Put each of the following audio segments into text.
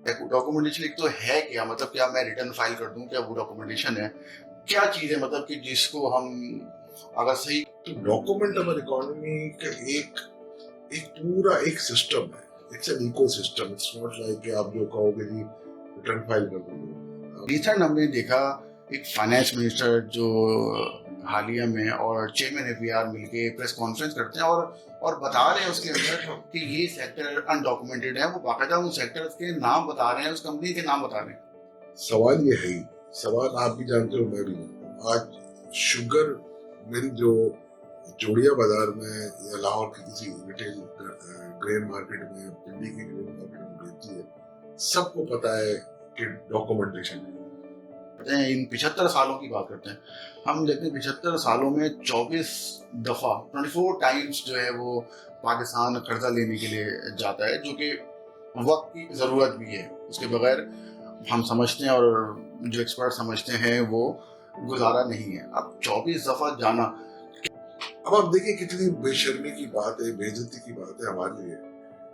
Documentation एक तो है क्या, मतलब क्या मैं रिटर्न फाइल कर दूं, क्या वो डॉक्यूमेंटेशन है? क्या चीज है मतलब कि जिसको हम अगर सही। तो डॉक्यूमेंट हमारे इकोनॉमी का एक एक पूरा एक सिस्टम है। It's an ecosystem. It's not like कि आप जो कहोगे जी रिटर्न फाइल कर दोगे। रिसेंट हमने देखा एक फाइनेंस मिनिस्टर जो हालिया में और चेयरमैन एफबीआर मिलके प्रेस कॉन्फ्रेंस करते हैं और बता रहे हैं उसके अंदर कि ये सेक्टर अनडॉक्यूमेंटेड है। वो बाकायदा उन सेक्टर्स के नाम बता रहे हैं, उस कंपनी के नाम बता रहे हैं। सवाल ये है ही, सवाल आप भी जानते हो, मैं भी जानता हूँ। आज शुगर मिल जो जोड़िया बाजार में या लाहौर की किसी रिटेल ग्रेन मार्केट में, दिल्ली की ग्रेन मार्केट में बेचती है, सबको पता है कि डॉक्यूमेंटेशन है। इन 75 सालों की बात करते हैं, हम देखते हैं 75 सालों में 24 दफा 24 टाइम्स जो है वो पाकिस्तान कर्जा लेने के लिए जाता है, जो कि वक्त की जरूरत भी है। उसके बगैर हम समझते हैं और जो एक्सपर्ट समझते हैं वो गुजारा नहीं है। अब 24 दफा जाना। अब आप देखिए कितनी बेशर्मी की बात है, बेइज्जती की बात है हमारे लिए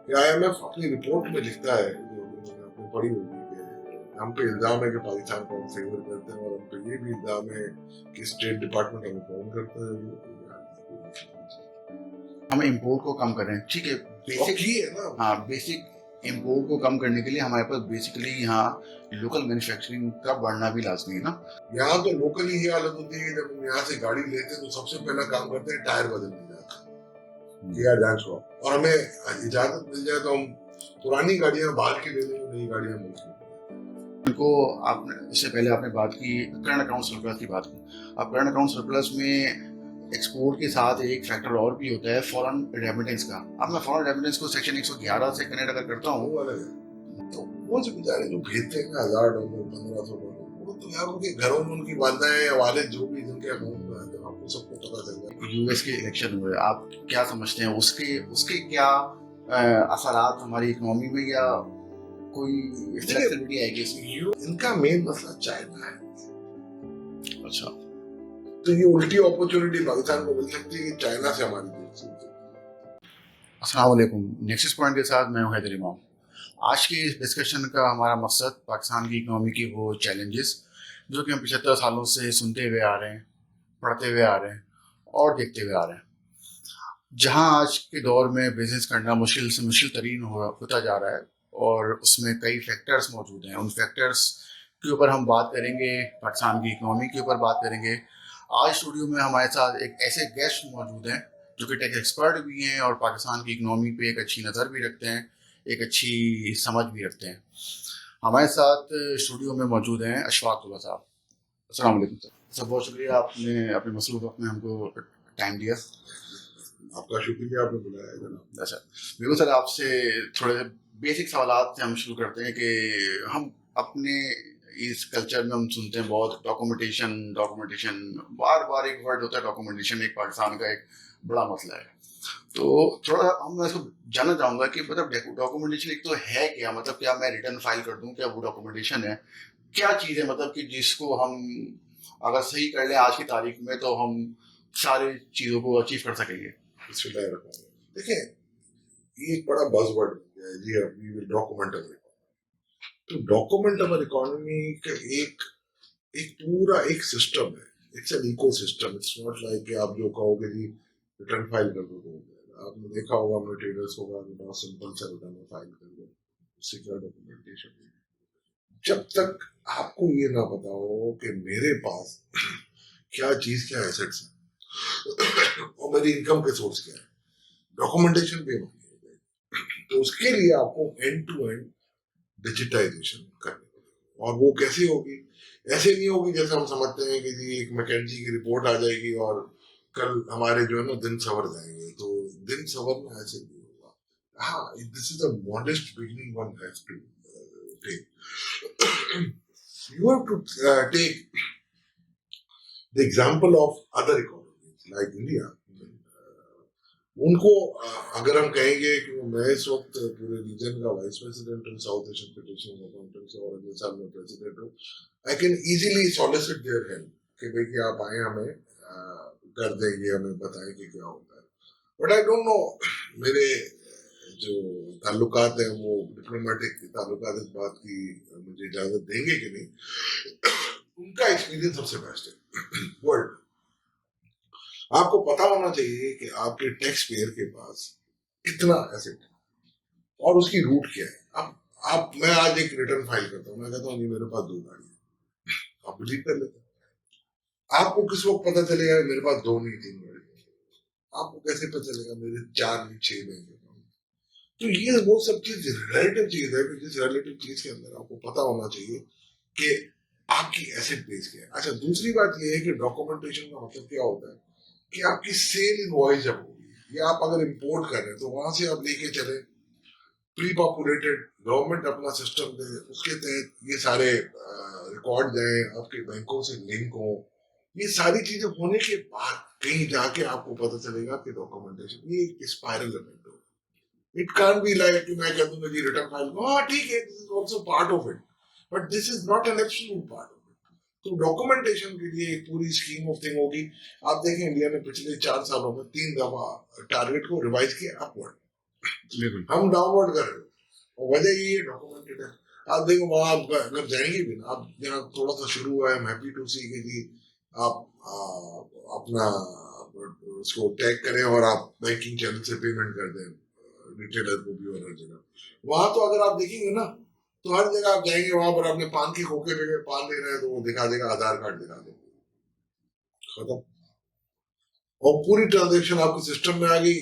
कि आईएमएफ अपनी रिपोर्ट में लिखता है, जो आपने पढ़ी होगी, कि हम पे इल्जाम है कि पाकिस्तान को हम फेवर करते हैं, और हम पे ये भी इल्जाम है कि स्टेट डिपार्टमेंट हमें फोन करता है। हम इम्पोर्ट को कम करें, ठीक है, बेसिक ही है ना। हाँ, बेसिक इम्पोर्ट को कम करने के लिए हमारे पास बेसिकली यहाँ लोकल मैन्युफैक्चरिंग का बढ़ना भी लाजमी है ना। यहाँ तो लोकली ही हालत होती है कि जब हम यहाँ से गाड़ी लेते हैं तो सबसे पहला काम करते हैं टायर बदलने जाते हैं, जांच को, और हमें इजाजत मिल जाए तो हम पुरानी गाड़ियां बाहर की ले लेंगे, नई गाड़ियां मिलती। उनको आपने इससे पहले आपने बात की करंट अकाउंट सरप्लस की बात की। अब करंट अकाउंट सरप्लस में एक्सपोर्ट के साथ एक फैक्टर और भी होता है, फॉरेन रेमिटेंस का। अब मैं फॉरेन रेमिटेंस को सेक्शन 111 से कनेक्ट अगर करता हूँ, तो वो जो बेचारे जो भेजते हैं $1000, $1500, वो तो यार उनके घरों में उनकी वालदाएं या वालिद जो भी जिनके अकाउंट में आते हैं, आपको सबको पता चल जाए। यूएस के इलेक्शन हुए, आप क्या समझते हैं उसके उसके क्या असरात हमारी इकोनॉमी में, या कोई फ्लेक्सिबिलिटी आएगी इसमें? इनका मेन मसला चाइना है। अच्छा, तो ये उल्टी अपॉर्चुनिटी पाकिस्तान को मिल सकती है कि चाइना से हमारी दोस्ती हो सकती है। अस्सलाम वालेकुम। नेक्सस पॉइंट के साथ मैं हूं हैदर इमाम। आज के इस डिस्कशन का हमारा मकसद पाकिस्तान की इकोनॉमी की वो चैलेंजेस जो कि हम 75 सालों से सुनते हुए आ रहे हैं, पढ़ते हुए आ रहे हैं और देखते हुए आ रहे हैं। जहां आज के दौर में बिजनेस करना मुश्किल से मुश्किल तरीन होता जा रहा है, और उसमें कई फैक्टर्स मौजूद हैं। उन फैक्टर्स के ऊपर हम बात करेंगे, पाकिस्तान की इकोनॉमी के ऊपर बात करेंगे। आज स्टूडियो में हमारे साथ एक ऐसे गेस्ट मौजूद हैं जो कि टेक एक्सपर्ट भी हैं और पाकिस्तान की इकोनॉमी पे एक अच्छी नज़र भी रखते हैं, एक अच्छी समझ भी रखते हैं। हमारे साथ स्टूडियो में मौजूद हैं अशफाक साहब। अस्सलाम वालेकुम सर। सर, बहुत शुक्रिया आपने अपने मसरूफ वक्त में हमको टाइम दिया। आपका शुक्रिया, आपने बुलाया जनाब। अच्छा, बिल्कुल सर, आपसे थोड़े से बेसिक सवालात से हम शुरू करते हैं कि हम अपने इस कल्चर में हम सुनते हैं बहुत डॉक्यूमेंटेशन डॉक्यूमेंटेशन, बार बार एक वर्ड होता है डॉक्यूमेंटेशन, एक पाकिस्तान का एक बड़ा मसला है। तो थोड़ा हम इसको जानना चाहूंगा कि मतलब डॉक्यूमेंटेशन एक तो है क्या, मतलब क्या मैं रिटर्न फाइल कर दूं, क्या वो डॉक्यूमेंटेशन है? क्या चीज़ है मतलब कि जिसको हम अगर सही कर लें आज की तारीख में तो हम सारी चीज़ों को अचीव कर सकेंगे? देखिए, ये एक बड़ा बज़वर्ड बन गया है जी, we will document our economy. तो डॉक्यूमेंट अवर इकोनॉमी का एक एक पूरा एक सिस्टम है। It's an ecosystem. It's not like कि आप जो कहोगे जी रिटर्न फाइल कर दो तो हो जाएगा। आपने देखा होगा अपने ट्रेडर्स को, बहुत सिंपल सा रिटर्न फाइल कर दो, सिक्योर डॉक्यूमेंटेशन। जब तक आपको ये ना पता हो कि मेरे पास क्या चीज, क्या एसेट्स है और मेरी इनकम के सोर्स क्या है, डॉक्यूमेंटेशन पे मांगी जाएगी। तो उसके लिए आपको एंड टू एंड डिजिटाइजेशन करनी पड़ेगी। और वो कैसे होगी? ऐसे नहीं होगी जैसे हम समझते हैं कि जी एक मैकेंजी की रिपोर्ट आ जाएगी और कल हमारे जो है ना दिन सवर जाएंगे। तो दिन सवरना ऐसे नहीं होगा। हाँ, this is a modest beginning one has to take. You have to take the example of other economies like India. उनको अगर हम कहेंगे कि मैं इस वक्त पूरे रीजन का वाइस प्रेसिडेंट हूँ, South Asian federation of Accountants, और अगले साल मैं प्रेसिडेंट हूँ, I can easily solicit their help कि भाई कि आप आए, हमें कर देंगे, हमें बताएं कि क्या होता है। बट आई डोंट नो मेरे जो ताल्लुकात है वो डिप्लोमेटिक ताल्लुकात इस बात की मुझे इजाजत देंगे कि नहीं, उनका एक्सपीरियंस सबसे बेस्ट है वर्ल्ड। आपको पता होना चाहिए कि आपके टैक्स पेयर के पास कितना एसेट है और उसकी रूट क्या है। अब मैं आज एक रिटर्न फाइल करता हूँ, मैं कहता हूँ मेरे पास 2 गाड़ी है, आप बिलीव कर लेते हैं। आपको किस वक्त पता चलेगा मेरे पास 2 नहीं 3 गाड़ी है? आपको कैसे पता चलेगा मेरे 4 नहीं 6 बैंक अकाउंट? तो ये वो सब चीज रिलेटिव चीज है, जिस रिलेटिव चीज के अंदर आपको पता होना चाहिए कि आपकी एसेट बेस क्या है। अच्छा, दूसरी बात ये है कि डॉक्यूमेंटेशन का मतलब क्या होता है कि आपकी सेल इनवॉइस जब होगी या आप अगर इंपोर्ट कर रहे हैं तो वहां से आप लेके चले प्री पॉपुलेटेड, गवर्नमेंट अपना सिस्टम दे, उसके तहत ये सारे रिकॉर्ड दें, आपके बैंकों से लिंक हो, ये सारी चीजें होने के बाद कहीं जाके आपको पता चलेगा कि डॉक्यूमेंटेशन ये एक स्पाइरल इवेंट हो। इट कांट बी लाइक कि मैं कह दूंगा जी रिटर्न फाइल हाँ ठीक है, this is also part of it, but this is not an absolute part of it. तो डॉक्यूमेंटेशन के लिए एक पूरी स्कीम ऑफ थिंग होगी। आप देखें इंडिया ने पिछले 4 सालों में 3 दफा टारगेट को रिवाइज किया अपवर्ड, हम डाउनवर्ड कर रहे हैं और वजह ये डॉक्यूमेंटेड है। आप देखो वहां आप अगर जाएंगे भी ना, आप यहाँ थोड़ा सा शुरू हुआ है, आई एम हैप्पी टू सी कि जी आप अपना उसको टैग करें और आप बैंकिंग चैनल से पेमेंट कर दें रिटेलर को भी और हर जगह। वहां तो अगर आप देखेंगे ना तो हर जगह आप जाएंगे, वहां पर अपने पान के खोखे ले पान ले रहे हैं तो वो दिखा देगा, आधार कार्ड दिखा देगा, खत्म। और पूरी ट्रांजेक्शन आपके सिस्टम में आ गई।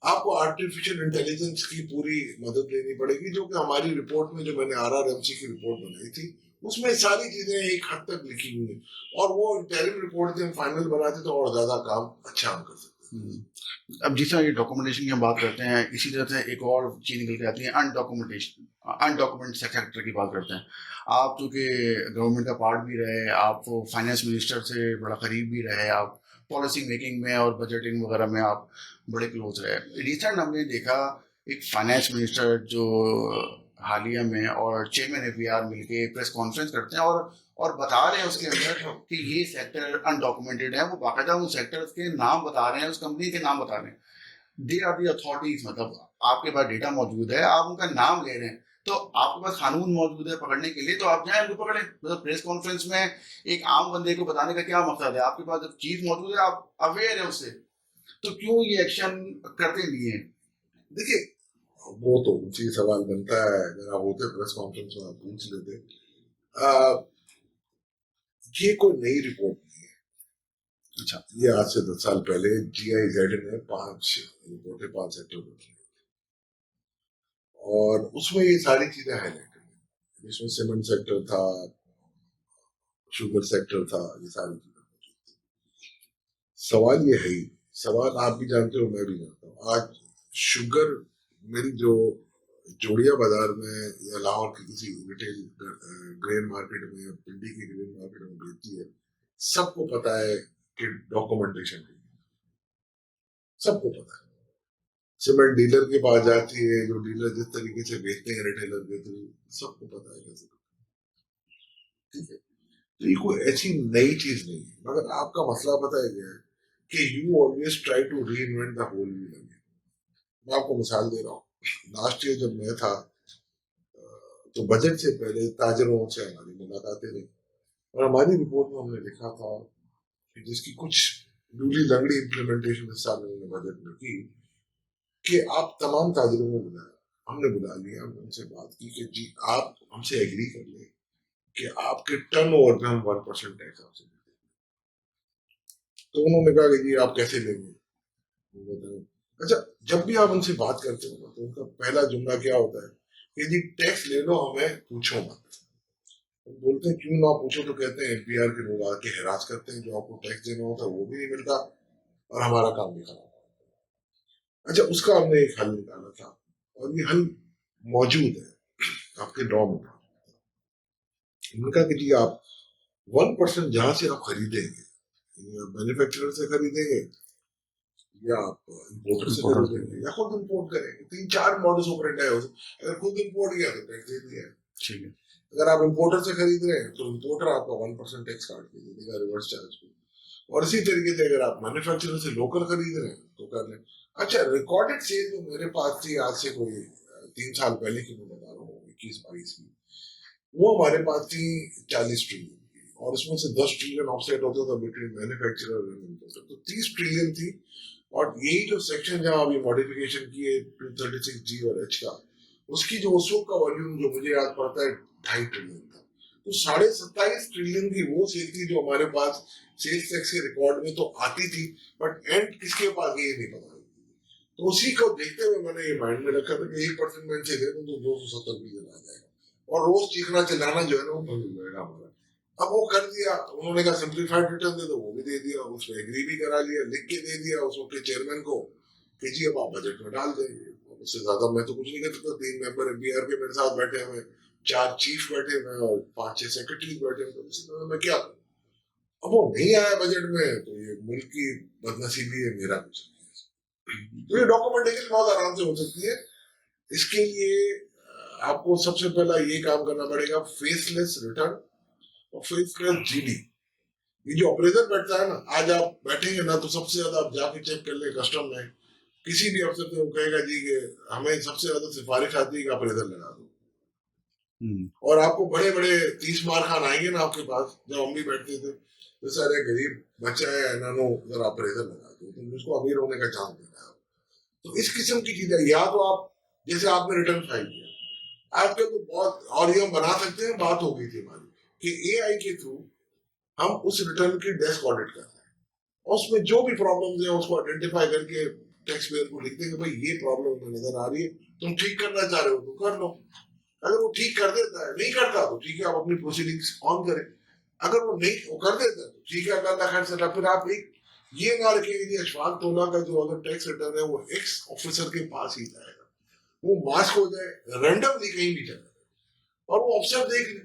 आपको आर्टिफिशियल इंटेलिजेंस की पूरी मदद लेनी पड़ेगी, जो कि हमारी रिपोर्ट में जो मैंने RRMC की रिपोर्ट बनाई थी उसमें सारी चीजें एक हद तक लिखी हुई है, और वो इंटरिम रिपोर्ट जब फाइनल बनाते तो और ज्यादा काम अच्छा हम कर सकते हैं। अब जिस तरह ये डॉक्यूमेंटेशन की हम बात करते हैं, इसी तरह से एक और चीज निकल के आती है अनडॉक्यूमेंटेड सेक्टर की बात करते हैं। आप चूंकि गवर्नमेंट का पार्ट भी रहे, आप फाइनेंस मिनिस्टर से बड़ा करीब भी रहे, आप पॉलिसी मेकिंग में और बजटिंग वगैरह में आप बड़े क्लोज रहे। रिसेंट हमने देखा एक फाइनेंस मिनिस्टर जो हालिया में और चेयरमैन FBR मिलके प्रेस कॉन्फ्रेंस करते हैं और बता रहे हैं उसके अंदर कि ये सेक्टर अनडॉक्यूमेंटेड है। वो बाकायदा उन सेक्टर्स के नाम बता रहे हैं, उस कंपनी के नाम बता रहे हैं। दे आर दी अथॉरिटीज, मतलब आपके पास डेटा मौजूद है, आप उनका नाम ले रहे हैं, तो आपके पास कानून मौजूद है पकड़ने के लिए, तो आप जाए उनको पकड़े। मतलब प्रेस कॉन्फ्रेंस में एक आम बंदे को बताने का क्या मकसद है? आपके पास जब चीज मौजूद है, आप अवेयर है उससे, तो क्यों ये एक्शन करते नहीं है? देखिए वो तो उसी सवाल बनता है, अगर आप होते प्रेस कॉन्फ्रेंस में आप पूछ लेते। ये कोई नई रिपोर्ट नहीं है। अच्छा, ये आज से 10 साल पहले GIZ ने 5 रिपोर्टें 5 सेक्टर में, और उसमें ये सारी चीजें हाईलाइट है। इसमें सीमेंट सेक्टर था, शुगर सेक्टर था, ये सारी चीजें। सवाल ये है ही, सवाल आप भी जानते हो, मैं भी जानता हूँ, आज शुगर मिल जो जोड़िया बाजार में या लाहौर की किसी रिटेल ग्रेन मार्केट में या पिंडी की ग्रेन मार्केट में बेचती है, सबको पता है कि डॉक्यूमेंटेशन है, सबको पता है। सीमेंट डीलर के पास जाती है, जो डीलर जिस तरीके से बेचते हैं रिटेलर के थ्रू, सबको पता है कैसे। ठीक है, तो ये कोई ऐसी नई चीज नहीं है, मगर आपका मसला पता है क्या है कि you always try to reinvent the whole wheel again. मैं आपको मिसाल दे रहा हूँ, लास्ट ईयर जब मैं था तो बजट से पहले ताजरों से हमारी मुलाकातें रही, और हमारी रिपोर्ट में हमने लिखा था कि जिसकी कुछ डूली लंगड़ी इम्प्लीमेंटेशन इस साल उन्होंने बजट में की कि आप तमाम ताजरों को बुलाए। हमने बुला लिया, हमने उनसे बात की कि जी आप हमसे एग्री कर ले कि आपके टर्नओवर पे हम 1% टैक्स आपसे लेते हैं। तो उन्होंने कहा कि जी आप कैसे लेंगे। अच्छा, जब भी आप उनसे बात करते हो तो उनका पहला जुमला क्या होता है कि जी टैक्स ले लो, हमें पूछो मत। बोलते हैं क्यों ना पूछो, तो कहते हैं FBR के लोग आके हरास करते हैं, जो आपको टैक्स देना होता है वो भी नहीं मिलता और हमारा काम भी खराब। अच्छा, उसका हमने एक हल निकाला था, और ये हल मौजूद है आपके लॉ में। उनका कि जी आप 1% जहां से आप खरीदेंगे, मैन्युफैक्चरर से खरीदेंगे या आप इम्पोर्टर से खरीदेंगे या खुद इम्पोर्ट करेंगे, 3-4 मॉडल्स ऑपरेंडी है। अगर खुद इम्पोर्ट किया तो टैक्स दे दिया, ठीक है। अगर आप इम्पोर्टर से खरीद रहे हैं तो इम्पोर्टर आपका 1% टैक्स काट के दे देगा रिवर्स चार्ज पे, और इसी तरीके से अगर आप मैन्युफैक्चरर से लोकल खरीद रहे हैं तो कर लें। अच्छा, रिकॉर्डेड सेल जो मेरे पास थी आज से कोई 3 साल पहले की मैं बता रहा हूँ, 21-22 की, वो हमारे पास थी 40 ट्रिलियन की, और उसमें से 10 ट्रिलियन ऑफसेट होता था बिटवीन मैन्युफैक्चरर एंड इम्पोर्टर, तो 30 ट्रिलियन थी। और यही जो सेक्शन जहाँ अभी मॉडिफिकेशन की है 236G और H का, उसकी जो उस वक्त का वॉल्यूम जो मुझे याद पड़ता है 2.5 ट्रिलियन था। तो 27.5 ट्रिलियन की वो सेल थी जो हमारे पास सेल्स टैक्स के रिकॉर्ड में तो आती थी, बट एंड किसके पास ये नहीं पता। तो उसी को देखते हुए मैंने ये माइंड में रखा था कि 1% में से दे दूं तो 270 बिलियन आ जाएगा, और रोज चीखना चिल्लाना जो है ना वो बंद हो जाएगा हमारा। अब वो कर दिया उन्होंने, कहा सिंप्लीफाइड रिटर्न दे दो, वो भी दे दिया, उसमें एग्री भी करा लिया, लिख के दे दिया उसके चेयरमैन को कि जी अब आप बजट में डाल देंगे। उससे ज्यादा मैं तो कुछ नहीं कर सकता, 3 मेंबर एमबीआर के मेरे साथ बैठे हुए, 4 चीफ बैठे हुए और 5-6 सेक्रेटरी बैठे हुए, तो मैं क्या करूं। अब वो नहीं आया बजट में तो ये मुल्क की बदनसीबी है, मेरा कुछ नहीं। तो ये डॉक्यूमेंटेशन बहुत आराम से हो सकती है। इसके लिए आपको सबसे पहला ये काम करना पड़ेगा, फेसलेस रिटर्न और फेसलेस जीडी। ये जो अप्रेजर बैठता है ना, आज आप बैठेंगे ना तो सबसे ज्यादा आप जाके चेक कर ले कस्टम में, किसी भी अफसर से वो कहेगा जी कि हमें सबसे ज्यादा सिफारिश आती है कि अप्रेजर लगा दो। और आपको बड़े बड़े 30 मार खान आएंगे ना आपके पास, जब हम भी बैठते थे तो सर गरीब बच्चा है नानो जरा अप्रेजर लगा दो, तो उसको अमीर होने का चांस देना है। तो इस किस्म की चीजें, या तो आप जैसे आपने रिटर्न फाइल किया आजकल तो बहुत, और ये हम बना सकते हैं, बात हो गई थी हमारी कि एआई के थ्रू हम उस रिटर्न की डेस्क ऑडिट कर रहे हैं, और उसमें जो भी प्रॉब्लम्स है उसको आइडेंटिफाई करके टैक्स पेयर को लिख देंगे भाई ये प्रॉब्लम नजर आ रही है, तुम ठीक करना चाह रहे हो तो कर लो। अगर वो ठीक कर देता है, नहीं करता तो ठीक है आप अपनी प्रोसीडिंग्स ऑन करें। अगर वो नहीं वो कर देता है तो ठीक है, अल्लाह खैर से, फिर आप एक ये ना रखेंगे कि अशफाक तोला का जो अगर टैक्स रिटर्न है वो एक्स ऑफिसर के पास ही जाएगा, वो मास्क हो जाए रैंडमली कहीं भी चला जाए और वो ऑफिसर देख ले।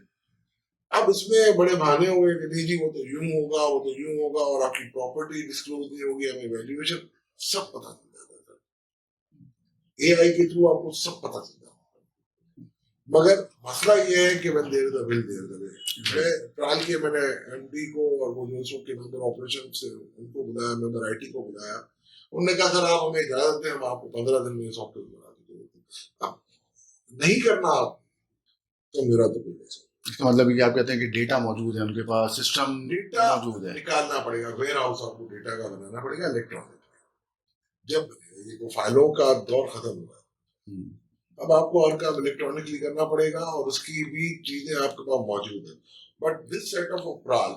अब इसमें बड़े बहाने हुए कि नहीं जी वो तो यूं होगा, वो तो यूं होगा, और आपकी प्रॉपर्टी डिस्क्लोज नहीं होगी, हमें वैल्यूएशन सब पता चल जाता है, एआई के थ्रू आपको सब पता चल जाता है। मगर मसला ये है कि when there is a will there is a way। मैं ट्रायल के मैंने एमडी को और वो जो के मेंबर ऑपरेशन से उनको बुलाया, मेंबर आईटी को बुलाया, उन्होंने कहा सर आप हमें इजाजत दें, हम आपको 15 दिन में सॉफ्टवेयर बना देंगे। अब नहीं करना आप तो मेरा तो कोई नहीं। इसका मतलब ये आप कहते हैं कि डेटा मौजूद है उनके पास, सिस्टम डेटा मौजूद है। निकालना पड़ेगा, वेयर हाउस आपको डेटा का बनाना पड़ेगा इलेक्ट्रॉनिक। जब ये वो फाइलों का दौर खत्म हुआ, अब आपको हर काम इलेक्ट्रॉनिकली करना पड़ेगा और उसकी भी चीजें आपके पास मौजूद है। बट दिस सेट ऑफ प्राल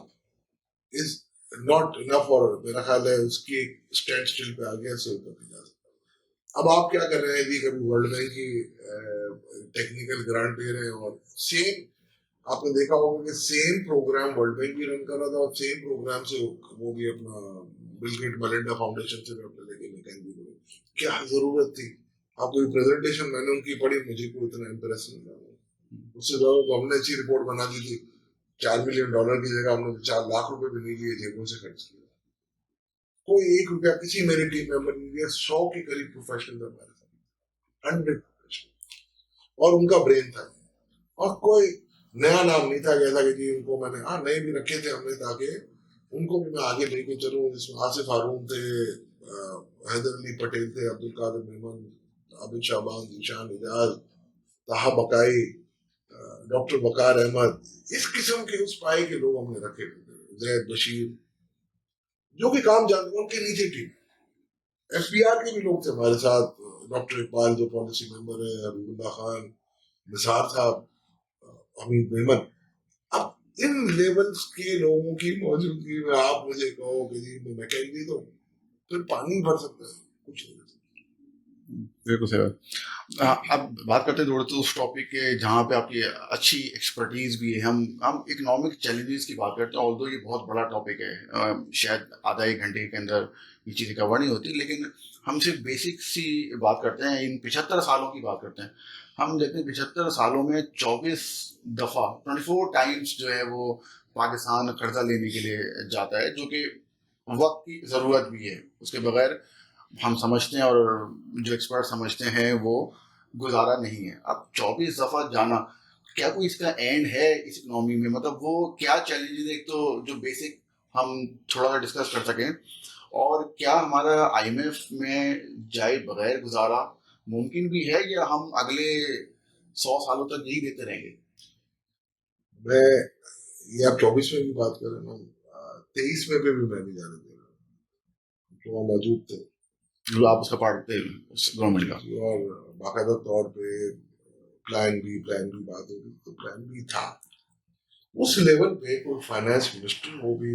इज नॉट इनफ, और मेरा ख्याल है उसकी स्टैंड स्टिल पे आ गया, से ऊपर नहीं जा सकता। अब आप क्या कर रहे हैं जी, कभी वर्ल्ड बैंक की टेक्निकल ग्रांट दे रहे हैं, और सेम आपने देखा होगा कि सेम प्रोग्राम वर्ल्ड बैंक भी रन कर रहा था, और सेम प्रोग्राम से वो भी अपना बिल गेट मलिंडा फाउंडेशन से भी अपने लेके निकल भी गए। क्या जरूरत थी आपको, प्रेजेंटेशन मैंने उनकी पढ़ी, मुझे कोई इतना इंप्रेस नहीं लगा। उससे ज्यादा तो हमने अच्छी रिपोर्ट बना दी थी, $4 मिलियन की जगह हमने 4 लाख रुपए भी नहीं लिए, जेबों से खर्च किया, कोई 1 रुपया किसी मेरे टीम मेंबर ने दिया। 100 के करीब प्रोफेशनल हमारे साथ, 100 प्रोफेशनल, और उनका ब्रेन था, और कोई नया नाम नहीं था जैसा कि जी उनको मैंने, हाँ नए भी रखे थे हमने ताकि उनको भी मैं आगे लेके चलूं, जिसमें आसिफ हारून थे, हैदर अली पटेल थे, अब्दुल कादिर मेमन, आबिद शाहबान, जीशान इजाज, ताहा बकाई, डॉक्टर वकार अहमद, इस किस्म के उस पाए के लोग हमने रखे थे, जैद बशीर, जो भी काम जानते हैं, उनके नीचे टीम। एफबीआर के भी लोग थे हमारे साथ, डॉक्टर इकबाल जो पॉलिसी मेंबर है, हबीबुल्ला खान, निसार साहब, हमीद मेमन। अब इन लेवल्स के लोगों की मौजूदगी में आप मुझे कहो कि जी मैं कह दो, फिर पानी भर सकता है, कुछ नहीं। बिल्कुल सही बात। अब बात करते हैं थोड़ा तो उस टॉपिक के जहाँ पे आपकी अच्छी एक्सपर्टीज भी है। हम इकोनॉमिक चैलेंजेस की बात करते हैं, ऑल्दो ये बहुत बड़ा टॉपिक है, शायद आधा एक घंटे के अंदर ये चीज़ें कवर नहीं होती, लेकिन हम सिर्फ बेसिक सी बात करते हैं, इन 75 सालों की बात करते हैं। हम देखते हैं 75 सालों में 24 दफ़ा 24 टाइम्स जो है वो पाकिस्तान कर्जा लेने के लिए जाता है, जो कि वक्त की ज़रूरत भी है, उसके बगैर हम समझते हैं और जो एक्सपर्ट समझते हैं वो गुजारा नहीं है। अब 24 दफा जाना, क्या कोई इसका एंड है इस इकोनॉमी में? मतलब वो क्या चैलेंजेस, एक तो जो बेसिक हम थोड़ा सा डिस्कस कर सकें, और क्या हमारा आईएमएफ में जाए बगैर गुजारा मुमकिन भी है, या हम अगले 100 सालों तक यही देते रहेंगे? मैं ये आप 24 में भी बात कर रहे हैं, 23 में भी मैं नहीं जाने दे रहा हूँ, तो वहाँ मौजूद थे जो आप उसका पार्ट थे उस गवर्नमेंट का। और बाकायदा तौर पे प्लान बी बात हो रही, तो प्लान बी था उस लेवल पे। कोई फाइनेंस मिनिस्टर, वो भी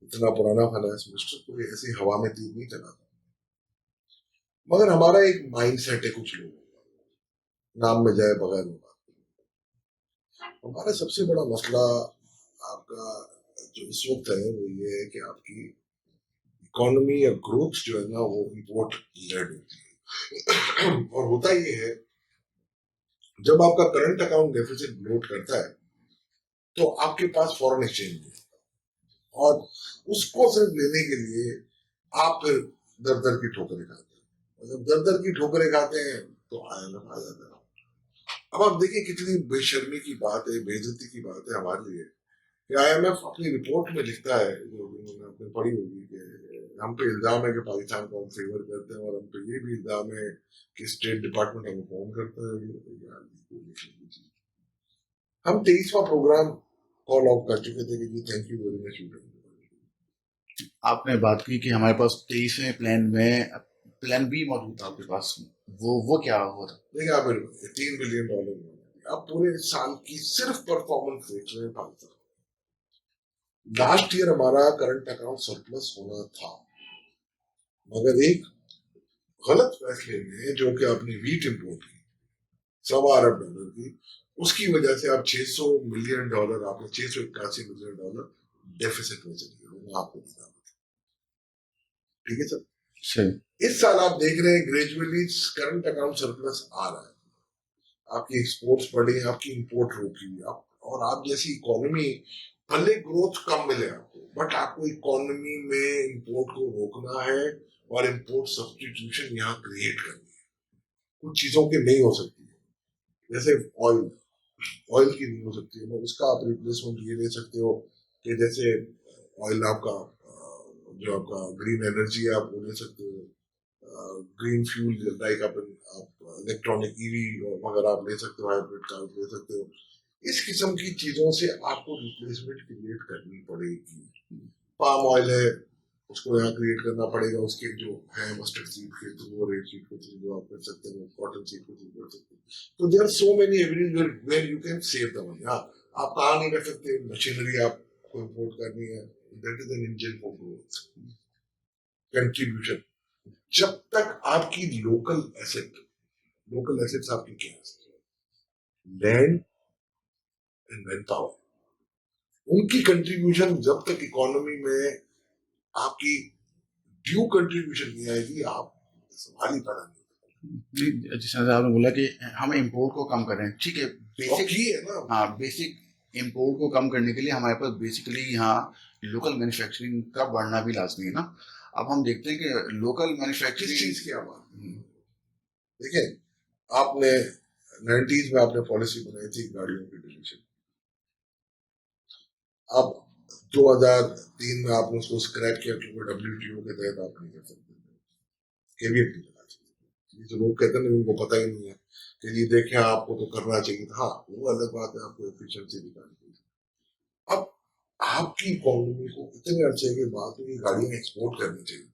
इतना पुराना फाइनेंस मिनिस्टर, कोई ऐसी हवा में तीर नहीं चला था। मगर हमारा एक माइंड सेट है कुछ लोगों का, नाम में जाए बगैर में बात। हमारा सबसे बड़ा मसला आपका जो इस वक्त है वो ये है कि आपकी इकोनॉमी या ग्रोथ जो है ना वो इम्पोर्ट लेड होती है। और होता ये है, जब आपका करंट अकाउंट डेफिसिट ब्लोट करता है तो आपके पास फॉरेन एक्सचेंज नहीं है, और उसको सिर्फ लेने के लिए आप फिर दर दर की ठोकरें खाते हैं, और जब दर दर की ठोकरें खाते हैं तो आईएमएफ आ जाता है। अब आप देखिए कितनी बेशर्मी की बात है, बेइज्जती की बात है हमारे लिए कि आईएमएफ अपनी रिपोर्ट में लिखता है, जो उन्होंने आपने पढ़ी होगी, कि हम पे इल्जाम है कि पाकिस्तान को हम फेवर करते हैं, और हम पे ये भी इल्जाम है कि स्टेट डिपार्टमेंट हमें फोन करता है। हम 23वां प्रोग्राम कॉल आउट कर चुके थे कि जी थैंक यू वेरी मच। आपने बात की कि हमारे पास 23वें प्लान में प्लान बी मौजूद था आपके पास, वो क्या हुआ था? देखिए आप $3 बिलियन आप पूरे साल की सिर्फ परफॉर्मेंस देख रहे हैं पाकिस्तान। लास्ट ईयर हमारा करंट अकाउंट सरप्लस होना था, मगर एक गलत फैसले में, जो कि आपने वीट इंपोर्ट की $1.25 अरब की, उसकी वजह से आप $600 मिलियन, आपने $681 मिलियन डेफिसिट में चले गए। मैं आपको बता, ठीक है सर। सही। इस साल आप देख रहे हैं ग्रेजुअली करंट अकाउंट सरप्लस आ रहा है, आपकी एक्सपोर्ट्स बढ़ी, आपकी इंपोर्ट रोकी हुई, आप और आप जैसी इकोनॉमी, भले ग्रोथ कम मिले आपको, बट आपको इकोनॉमी में इंपोर्ट को रोकना है और इंपोर्ट सब्स्टिट्यूशन यहाँ क्रिएट करनी है। कुछ चीजों की नहीं हो सकती है, जैसे ऑयल, ऑयल की नहीं हो सकती है, तो उसका आप रिप्लेसमेंट ये ले सकते हो कि जैसे ऑयल आपका जो आपका ग्रीन एनर्जी है आप वो ले सकते हो, ग्रीन फ्यूल लाइक आप इलेक्ट्रॉनिक ईवी वगैरह आप ले सकते हो, हाइब्रिड कार ले सकते हो। इस किस्म की चीजों से आपको रिप्लेसमेंट क्रिएट करनी पड़ेगी। पाम ऑयल है, उसको यहाँ क्रिएट करना पड़ेगा, उसके जो है मस्टर्ड सीड के थ्रू, रेड सीड के थ्रू जो आप कर सकते हो, कॉटन सीड के थ्रू कर सकते हो। तो there are so many avenues where you can save the money. हाँ, आप कहा नहीं कर सकते मशीनरी आपको इंपोर्ट करनी है, that is an engine for growth, contribution. जब तक आपकी लोकल एसेट्स आपकी क्या है, लैंड एंड मैन पावर, उनकी कंट्रीब्यूशन जब तक इकोनॉमी में आपकी ड्यू कंट्रीब्यूशन नहीं आएगी, आप सवाल ही पैदा नहीं। जिस तरह से आपने बोला कि हम इंपोर्ट को कम करें, ठीक है, और बेसिक। की है ना, हाँ, बेसिक इंपोर्ट को कम करने के लिए हमारे पास बेसिकली यहाँ लोकल मैन्युफैक्चरिंग का बढ़ना भी लाजमी है ना। अब हम देखते हैं कि लोकल किस मैन्युफैक्चरिंग। चीज की आप बात, देखिए आपने 90s में आपने पॉलिसी बनाई थी गाड़ियों की डिलीशन, अब 2003 में आपने उसको स्क्रैप किया क्योंकि डब्ल्यूटीओ के तहत आप नहीं कर सकते, केवीएट नहीं लगा सकते। ये जो लोग कहते हैं उनको पता ही नहीं है कि ये देखें आपको तो करना चाहिए था। हाँ, वो अलग बात है, आपको एफिशिएंसी दिखानी चाहिए। अब आपकी इकोनॉमी को इतने अर्से के बाद तो ये गाड़ियां एक्सपोर्ट करनी चाहिए।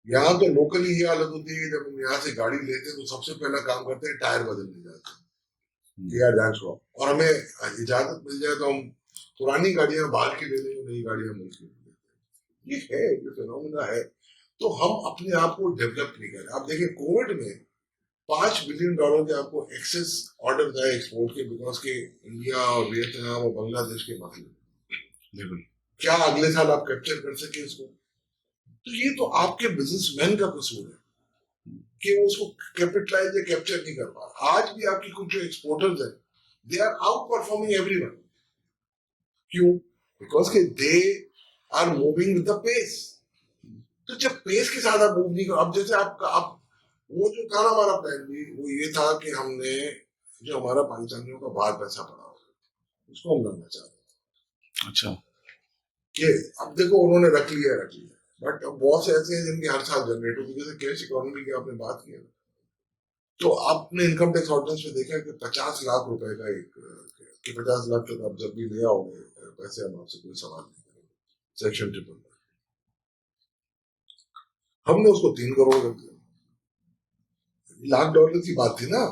यहाँ तो लोकली ये हालत होती है, जब हम यहाँ से गाड़ी लेते हैं तो सबसे पहला काम करते हैं टायर बदलने जाते हैं, यार जान छुड़ाओ, और हमें इजाजत मिल जाए तो हम पुरानी गाड़ियां बाहर की ले लेंगे, नई गाड़ियां मुल्क की ले लेंगे। ये है, ये फिनोमिना है। तो हम अपने आप को डेवलप नहीं कर रहे। आप देखिए कोविड में $5 बिलियन के आपको एक्सेस ऑर्डर आए एक्सपोर्ट के, बिकॉज के इंडिया और वियतनाम और बांग्लादेश के मसले। क्या अगले साल आप कैप्चर कर सके इसको? तो ये तो आपके बिजनेसमैन का कसूर है कि वो उसको कैपिटलाइज या कैप्चर नहीं कर पा रहा। आज भी आपकी कुछ जो एक्सपोर्टर्स हैं, they are outperforming everyone. क्यों? बिकॉज के they are moving with the pace. तो जब पेस के साथ आप मूव नहीं करो, अब जैसे आपका आप वो जो था ना हमारा प्लान भी, वो ये था कि हमने जो हमारा पाकिस्तानियों का बाहर पैसा पड़ा हो उसको हम लाना चाहते अच्छा। कि अब देखो उन्होंने रख लिया, बट बहुत से ऐसे हैं जिनके हर साल जनरेट होगी, जैसे कैश इकोनॉमी की आपने बात की है, तो आपने इनकम टैक्स ऑर्डिनेंस में देखा कि 50 लाख रुपए का एक कि 50 लाख तक आप जब भी ले आओगे पैसे, हम आपसे कोई सवाल नहीं करेंगे, सेक्शन ट्रिपल। हमने उसको 3 करोड़ कर दिया। $1 लाख की बात थी ना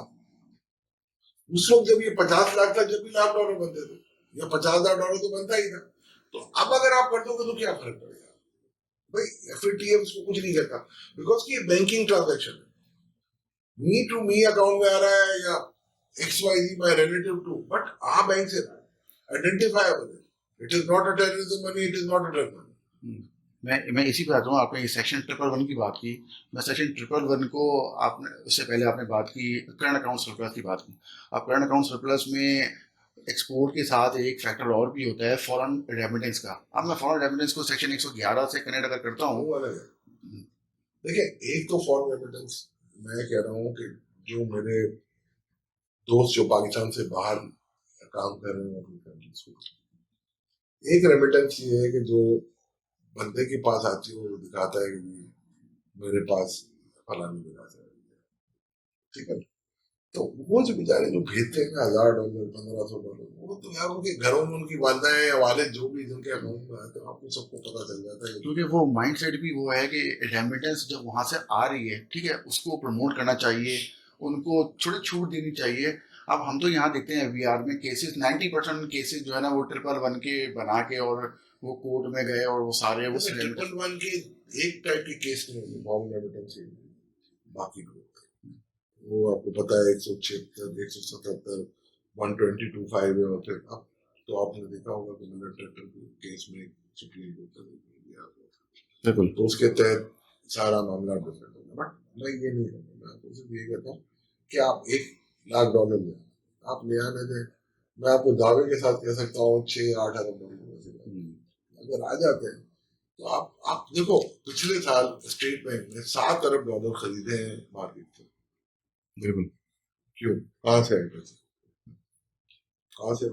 उस वक्त, जब ये 50 लाख था, जब भी $1 लाख बनते थे, या $50,000 तो बनता ही था। तो अब अगर आप कर दोगे तो क्या फर्क पड़ेगा भाई? FATF इसको कुछ नहीं कहता, बिकॉज की बैंकिंग ट्रांजेक्शन है, मी टू मी अकाउंट में आ रहा है, या XYZ my relative too, but a bank से आइडेंटिफाइबल है। It is not a terrorism money, it is not a drug money. मैं इसी पे आता हूँ। आपने सेक्शन 111 की बात की। मैं सेक्शन 111 को, आपने उससे पहले आपने बात की करंट अकाउंट सरप्लस की बात की। अब करंट अकाउंट सरप्लस में एक्सपोर्ट के साथ एक फैक्टर और भी होता है, फॉरेन रेमिटेंस का। अब मैं फॉरेन रेमिटेंस को सेक्शन 111 से कनेक्ट अगर करता हूँ। वो अलग है। देखिए, एक तो फॉरेन रेमिटेंस, मैं कह रहा हूँ कि जो मेरे दोस्त जो पाकिस्तान से बाहर काम कर रहे हैं अपनी फैमिलीज को, एक रेमिटेंस ये है कि जो बंदे के पास आती है वो दिखाता है कि मेरे पास फलानी जगह से, ठीक है। तो वो जो बेचारे जो भेजते हैं ना $1,000 $1,500, वो तो यार उनके घरों में उनकी वालदाएं या वालिद जो भी जिनके अकाउंट में आते हैं, आपको सबको पता चल जाता है। क्योंकि वो माइंड सेट भी वो है कि रेमिटेंस जब वहां से आ रही है, ठीक है, उसको प्रमोट करना चाहिए, उनको थोड़ी छूट देनी चाहिए। अब हम तो यहाँ देखते हैं वीआर में केसेस, 90% केसेस जो है ना वो 111 के बना के और वो कोर्ट में गए और वो सारे उस 111 के एक टाइप के केस नहीं होते फॉरेन रेमिटेंस, बाकी लोग, वो आपको पता है 176 177 122(5) है। और फिर अब तो आपने देखा होगा कि मिलर ट्रैक्टर के केस में सुप्रीम कोर्ट ने दिया, बिल्कुल। तो उसके तहत सारा मामला डिफरेंट होगा। बट मैं ये नहीं कहता, मैं आपको सिर्फ ये कहता हूँ कि आप $1 लाख ले, आप ले आने दें। मैं आपको दावे के साथ कह सकता हूँ 6-8 अरब डॉलर अगर आ जाते हैं, तो आप देखो, पिछले साल स्टेट बैंक ने $7 अरब खरीदे हैं मार्केट से। बिल्कुल। क्यों? कहाँ से आए पैसे? कहाँ से?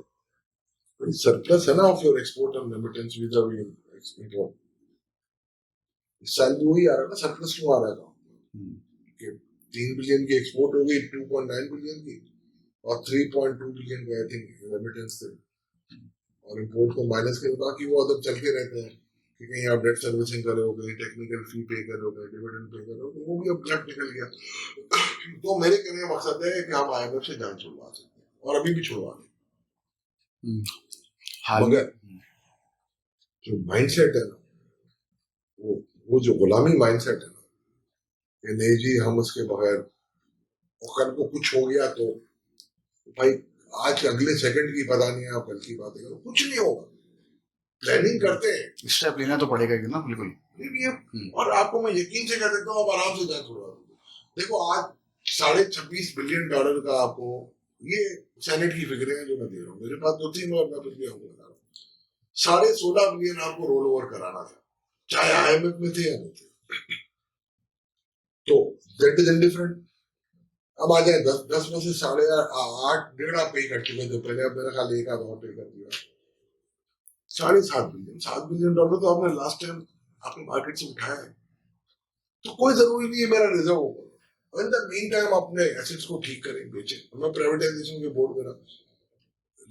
सरप्लस है ना of your export and remittance with import. इस साल भी वही आ रहा है ना, सरप्लस क्यों आ रहा है? 3 बिलियन की एक्सपोर्ट हो गई, 2.9 बिलियन की, और 3.2 बिलियन का आई थिंक रेमिटेंस थे, और इम्पोर्ट को माइनस के बाकी वो अदब चल के रहते हैं कि कहीं आप डेट सर्विसिंग कर रहे हो, कहीं टेक्निकल फी पे कर रहे हो, कहीं डिविडेंड पे कर रहे हो, तो वो भी अब घट निकल गया। तो मेरे कहने का मकसद है कि हम IMF से जान छुड़वा सकते हैं, और अभी भी छुड़वा लें, मगर जो माइंडसेट है ना, वो जो गुलामी माइंडसेट है ना, कि नहीं जी हम उसके बगैर, और कल को कुछ हो गया तो भाई आज अगले सेकंड की पता नहीं है, आप कल की बातें करो, कुछ नहीं होगा। प्लानिंग करते हैं, स्टेप लेना तो पड़ेगा कि ना, बिल्कुल। और आपको मैं यकीन से कह देता हूँ, आप आराम से जान छुड़वा दोगे। देखो, आज $26 बिलियन का आपको, ये सेनेट की फिगरें हैं जो मैं दे रहा हूँ, मेरे पास 2-3 और मैं फिर भी आपको बता रहा हूँ, 16.5 बिलियन आपको रोल ओवर कराना था, चाहे IMF में थे या नहीं थे। तो दैट इज इंडिफरेंट। अब आ जाए 10 में से 8.5 डेढ़ आप पे कर चुके थे पहले, अब मेरा ख्याल एक आधा और पे कर दिया। $7.5 बिलियन तो आपने लास्ट टाइम आपने मार्केट से उठाया है, तो कोई जरूरी नहीं है मेरा रिजर्व होगा। इन द मीन टाइम अपने एसेट्स को ठीक करें, बेचें। मैं प्राइवेटाइजेशन के बोर्ड में